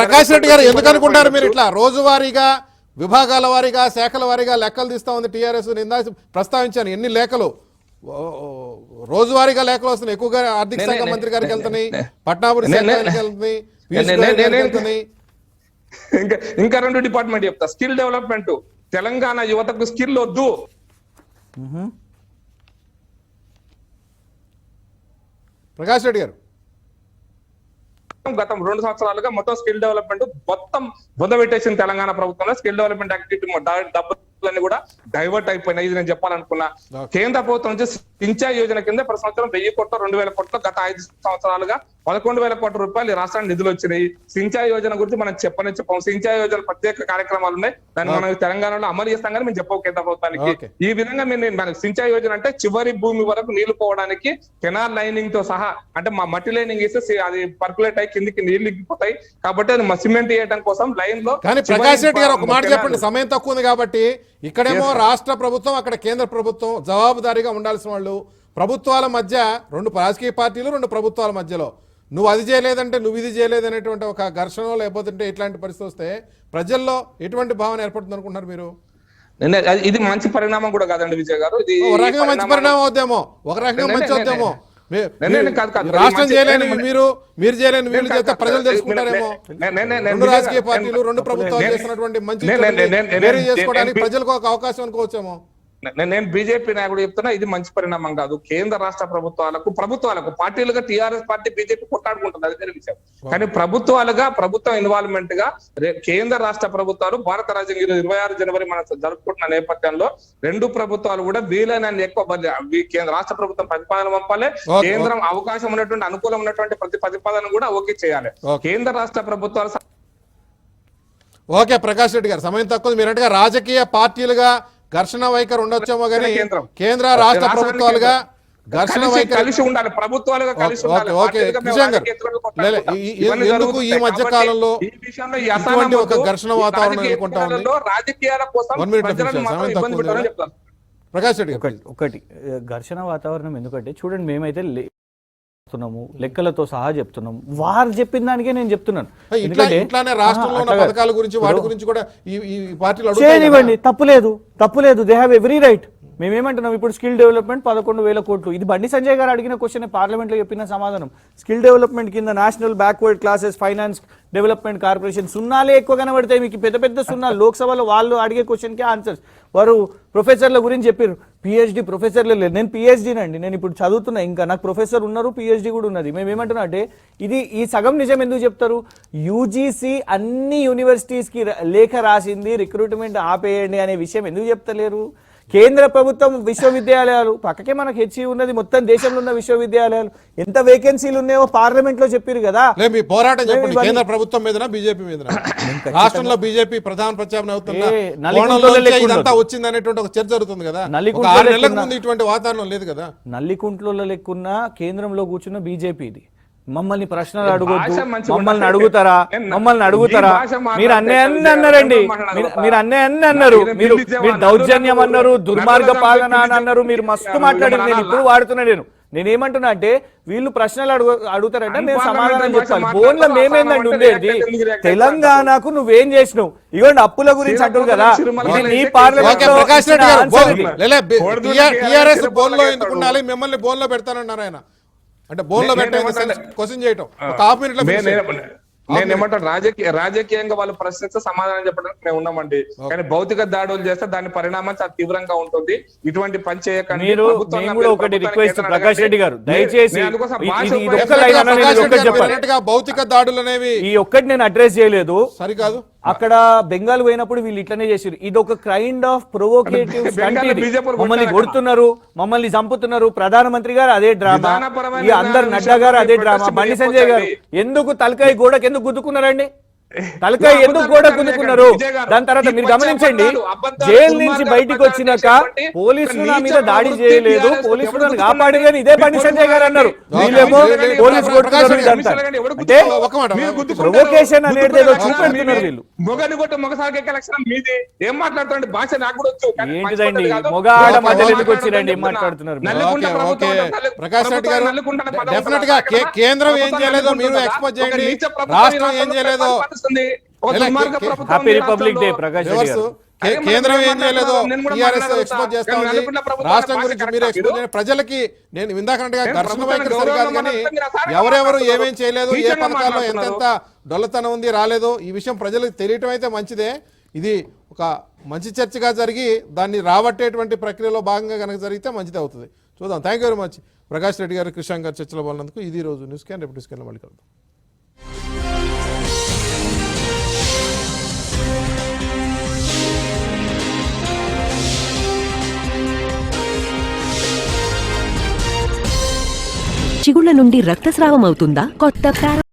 ప్రకాష్ రెడ్డి గారు ఎందుకు అనుకుంటారు మీరు ఇట్లా రోజువారీగా, విభాగాల వారీగా, శాఖల వారీగా లెక్కలు తీస్తా ఉంది టీఆర్ఎస్? ఇందాక ప్రస్తావించాను ఎన్ని లేఖలు, రోజువారీగా లేఖలు వస్తున్నాయి. ఎక్కువగా ఆర్థిక శాఖ మంత్రి గారికి వెళ్తున్నాయి, పట్నాభివృద్ధి శాఖ వెళ్తున్నాయి, ఇంకా 2 డిపార్ట్మెంట్ చెప్తా. స్కిల్ డెవలప్మెంట్, తెలంగాణ యువతకు స్కిల్ వద్దు. ప్రకాష్ రెడ్డి గారు గతం 2 సంవత్సరాలుగా మొత్తం స్కిల్ డెవలప్మెంట్ మొత్తం బొందబెట్టేసింది తెలంగాణ ప్రభుత్వంలో. స్కిల్ డెవలప్మెంట్ యాక్టివిటీ డబ్బులన్నీ కూడా డైవర్ట్ అయిపోయినాయి. ఇది నేను చెప్పాలనుకున్నా. కేంద్ర ప్రభుత్వం నుంచి సించాయ్ యోజన కింద ప్రతి సంవత్సరం 1000 కోట్లు, 2000 కోట్లు, గత 5 సంవత్సరాలుగా 11,000 కోట్ల రూపాయలు ఈ రాష్ట్రానికి నిధులు వచ్చినాయి. సించాయ్ యోజన గురించి మనం చెప్పం. సించాయ్ యోజన ప్రత్యేక కార్యక్రమాలు ఉన్నాయి, దాన్ని మనం తెలంగాణలో అమలు చేస్తాం కానీ మేము చెప్పవు కేంద్ర ప్రభుత్వానికి. ఈ విధంగా మన సించాయ్ యోజన అంటే చివరి భూమి వరకు నీళ్లు పోవడానికి కెనాల్ లైనింగ్ తో సహా, అంటే మా మట్టి లైనింగ్ వేస్తే అది పర్కులేట్ అయ్యి కిందికి నీళ్లు ఎక్కిపోతాయి కాబట్టి అది సిమెంట్ వేయడం కోసం లైన్ లో. కానీ ప్రకాష్ రెడ్డి గారు ఒక మాట చెప్పండి, సమయం తక్కువ ఉంది కాబట్టి. ఇక్కడేమో రాష్ట్ర ప్రభుత్వం, అక్కడ కేంద్ర ప్రభుత్వం జవాబుదారీగా ఉండాల్సిన వాళ్ళు. ప్రభుత్వాల మధ్య 2 రాజకీయ పార్టీలు, 2 ప్రభుత్వాల మధ్యలో నువ్వు అది చేయలేదంటే నువ్వు ఇది చేయలేదనేటువంటి ఒక ఘర్షణ, లేకపోతే ఇట్లాంటి పరిస్థితి వస్తే ప్రజల్లో ఎటువంటి భావన ఏర్పడుతుంది అనుకుంటున్నారు మీరు? ఇది మంచి పరిణామం కూడా కాదండి విజయ్ గారు. ఇది ఒక రకంగా మంచి పరిణామం అవుద్దేమో, ఒక రకంగా మంచి అవుద్దేమో. రాష్ట్రం చేయలేని మీరు చేయలేని వీళ్ళు చేస్తే ప్రజలు తెలుసుకుంటారేమో. 2 రాజకీయ పార్టీలు, 2 ప్రభుత్వాలు చేసినటువంటి మంచి చేసుకోవడానికి ప్రజలకు ఒక అవకాశం అనుకోవచ్చేమో. నేను బీజేపీ నాయకుడు చెప్తున్నా, ఇది మంచి పరిణామం కాదు. కేంద్ర రాష్ట్ర ప్రభుత్వాలకు పార్టీలుగా టీఆర్ఎస్ పార్టీ బీజేపీ కొట్టాడుకుంటుంది, అది వేరే విషయం. కానీ ప్రభుత్వం ఇన్వాల్వ్మెంట్ గా కేంద్ర రాష్ట్ర ప్రభుత్వాలు భారత రాజ్యాంగం 26 జనవరి మనం జరుపుకుంటున్న నేపథ్యంలో రెండు ప్రభుత్వాలు కూడా వీలైనంత ఎక్కువ కేంద్ర రాష్ట్ర ప్రభుత్వం ప్రతిపాదన పంపాలి, కేంద్రం అవకాశం ఉన్నటువంటి అనుకూలం ఉన్నటువంటి ప్రతి ప్రతిపాదన కూడా ఓకే చేయాలి. కేంద్ర రాష్ట్ర ప్రభుత్వాలు. ఓకే ప్రకాష్ రెడ్డి గారు, సమయం తక్కువ. మీరంటగా రాజకీయ పార్టీలుగా ఘర్షణ వైఖరి ఉండొచ్చేమో కానీ కేంద్ర రాష్ట్ర ప్రభుత్వాలుగా ఘర్షణ వైఖరి కలిసి ఉండాలి, ప్రభుత్వాలుగా కలిసి ఉండాలి. ఎందుకు ఈ మధ్య కాలంలో ఇటువంటి ఒక ఘర్షణ వాతావరణం ఎదుర్కొంటా ఉంది? రాజకీయాల కోసం ప్రకాష్ రెడ్డి గారు, ఒకటి ఘర్షణ వాతావరణం ఎందుకంటే చూడండి, మేమైతే చెప్తున్నాము, లెక్కలతో సహా చెప్తున్నాము, వారు చెప్పిన దానికే నేను చెప్తున్నాను. ఇట్లానే రాష్ట్రంలో ఉన్న పథకాల గురించి వాటి గురించి కూడా ఈ పార్టీలు చేయనివ్వండి, తప్పులేదు, దే హ్యావ్ ఎవ్రీ రైట్. మేమేమంటున్నాం ఇప్పుడు స్కిల్ డెవలప్మెంట్ 11,000 కోట్లు, ఇది బండి సంజయ్ గారు అడిగిన క్వశ్చన్ పార్లమెంట్లో చెప్పిన సమాధానం. స్కిల్ డెవలప్మెంట్ కింద national backward classes finance development corporation సున్నాలే ఎక్కువ కనబడతాయి, మీకు పెద్ద పెద్ద సున్నాలు. లోక్సభలో వాళ్ళు అడిగే క్వశ్చన్కి ఆన్సర్స్ వారు ప్రొఫెసర్ల గురించి చెప్పారు. పిహెచ్డి ప్రొఫెసర్లు లేదు, నేను పిహెచ్డీనండి, నేను ఇప్పుడు చదువుతున్నా, ఇంకా నాకు ప్రొఫెసర్ ఉన్నారు, పిహెచ్డి కూడా ఉన్నది. మేమేమంటున్నా అంటే ఈ సగం నిజం ఎందుకు చెప్తారు? యూజీసీ అన్ని యూనివర్సిటీస్కి లేఖ రాసింది రిక్రూట్మెంట్ ఆపేయండి అనే విషయం ఎందుకు చెప్తలేరు? కేంద్ర ప్రభుత్వం విశ్వవిద్యాలయాలు పక్కకే మనకు హెచ్ఈ ఉన్నది, మొత్తం దేశంలో ఉన్న విశ్వవిద్యాలయాలు ఎంత వేకెన్సీలు ఉన్నాయో పార్లమెంట్ లో చెప్పారు కదా. మీ పోరాటం చెప్పండి, కేంద్ర ప్రభుత్వం మీద బీజేపీ మీద? రాష్ట్రంలో బీజేపీ ప్రధాన ప్రత్యామ్నాయం అవుతుందా వచ్చింది అనేటువంటి ఒక చర్చ జరుగుతుంది కదా. 6 నెలలకు ముందు ఇటువంటి వాతావరణం లేదు కదా. నల్లికుంట్లలో లెక్కున్న కేంద్రంలో కూర్చున్న బీజేపీ ఇది. మమ్మల్ని ప్రశ్నలు అడగొద్దు, మమ్మల్ని అడుగుతారా? మీరు అన్నీ అన్నారండి, మీరు అన్నీ అన్నారు, మీరు దౌర్జన్యం అన్నారు, దుర్మార్గ పాలన అని అన్నారు, మీరు మస్తు మాట్లాడారు. నేను ఇప్పుడు వాడుతున్నా. నేనేమంటున్నా అంటే వీళ్ళు ప్రశ్నలు అడుగుతారంటే మేము సమాధానం చెప్పాలి. ఫోన్లో మేమేందండి ఉండేది? తెలంగాణకు నువ్వేం చేసినావు? ఇవ్వండి అప్పుల గురించి అంటారు కదా, నీ పార్లమెంట్ మిమ్మల్ని బోన్లో పెడతానన్నారు ఆయన. అంటే బోన్లో పెట్టాలి క్వశ్చన్ చేయటం హాఫ్ మినిట్ లో నేనేమంటాను, రాజకీయంగా వాళ్ళు ప్రశ్నిస్తే సమాధానం చెప్పడానికి మేము ఉన్నామండి. కానీ భౌతిక దాడులు చేస్తే దాని పరిణామం చాలా తీవ్రంగా ఉంటుంది. ఇటువంటి పని చేయకండి. ఒకటి రిక్వెస్ట్ ప్రకాష్ రెడ్డి గారు, దయచేసి భౌతిక దాడులు అనేవి ఈ ఒక్కటి నేను అడ్రస్ చేయలేదు, సరికాదు. అక్కడ బెంగాల్ పోయినప్పుడు వీళ్ళు ఇట్లనే చేసారు. ఇది ఒక కైండ్ ఆఫ్ ప్రొవోకేటివ్ స్టంట్. మమ్మల్ని కొడుతున్నారు, మమ్మల్ని చంపుతున్నారు. ప్రధానమంత్రి గారు అదే డ్రామా, అందరు నడ్డా గారు అదే డ్రామా, బండి సంజయ్ గారు ఎందుకు తలకాయ గోడకి ఎందుకు గుద్దుకున్నారండి? తలకాయ ఎందుకు కూడా గుద్దుకున్నారు? దాని తర్వాత మీరు గమనించండి, జైలు నుంచి బయటికి వచ్చినాక పోలీసులు నా మీద దాడి చేయలేదు, పోలీసులు నన్ను కాపాడారు అని ఇదే బండి సంజయ్ గారు అన్నారు. వీళ్ళేమో పోలీసు కొట్టుకున్నారు. అంటే ప్రొవోకేషన్ అనేది ఏదో చూపెడుతున్నారు వీళ్ళు. ఏంటిదండి మొగాడ మధ్యలో ఎందుకు వచ్చిరండి? ఏం మాట్లాడుతున్నారు? ప్రకాష్ రెడ్డి గారు, డెఫినెట్ గా కేంద్రం ఏం చేయలేదో మీరు ఎక్స్పోజ్ చేయండి, రాష్ట్రం ఏం చేయలేదో. హ్యాపీ రిపబ్లిక్ డే ప్రకాష్ గారు. కేంద్రం ఏం చేయలేదో టీఆర్ఎస్ ఎక్స్పోజ్ చేస్తా ఉంది, రాష్ట్రం గురించి మీరు ఎక్స్పోజ్ చేయండి. ప్రజలకి నేను ఇందాకన్నట్టుగా ఘర్షణ వైఖరి సరికాదు, కానీ ఎవరెవరు ఏమేం చేయలేదు, ఏ పథకాల్లో ఎంతెంత డొల్లతనం ఉంది రాలేదో ఈ విషయం ప్రజలకు తెలియటం అయితే మంచిదే. ఇది ఒక మంచి చర్చగా జరిగి దాన్ని రాబట్టేటువంటి ప్రక్రియలో భాగంగా కనుక జరిగితే మంచిది అవుతుంది. చూద్దాం. Thank you very much Prakash Reddy గారు, కృష్ణ గారు చర్చలో పాల్గొన్నందుకు. ఇది రోజు న్యూస్ క్యాన్, రేపు న్యూస్ క్యాన్ మళ్ళీ కలుద్దాం. చిగుళ్ళ నుండి రక్తస్రావం అవుతుందా? కొత్త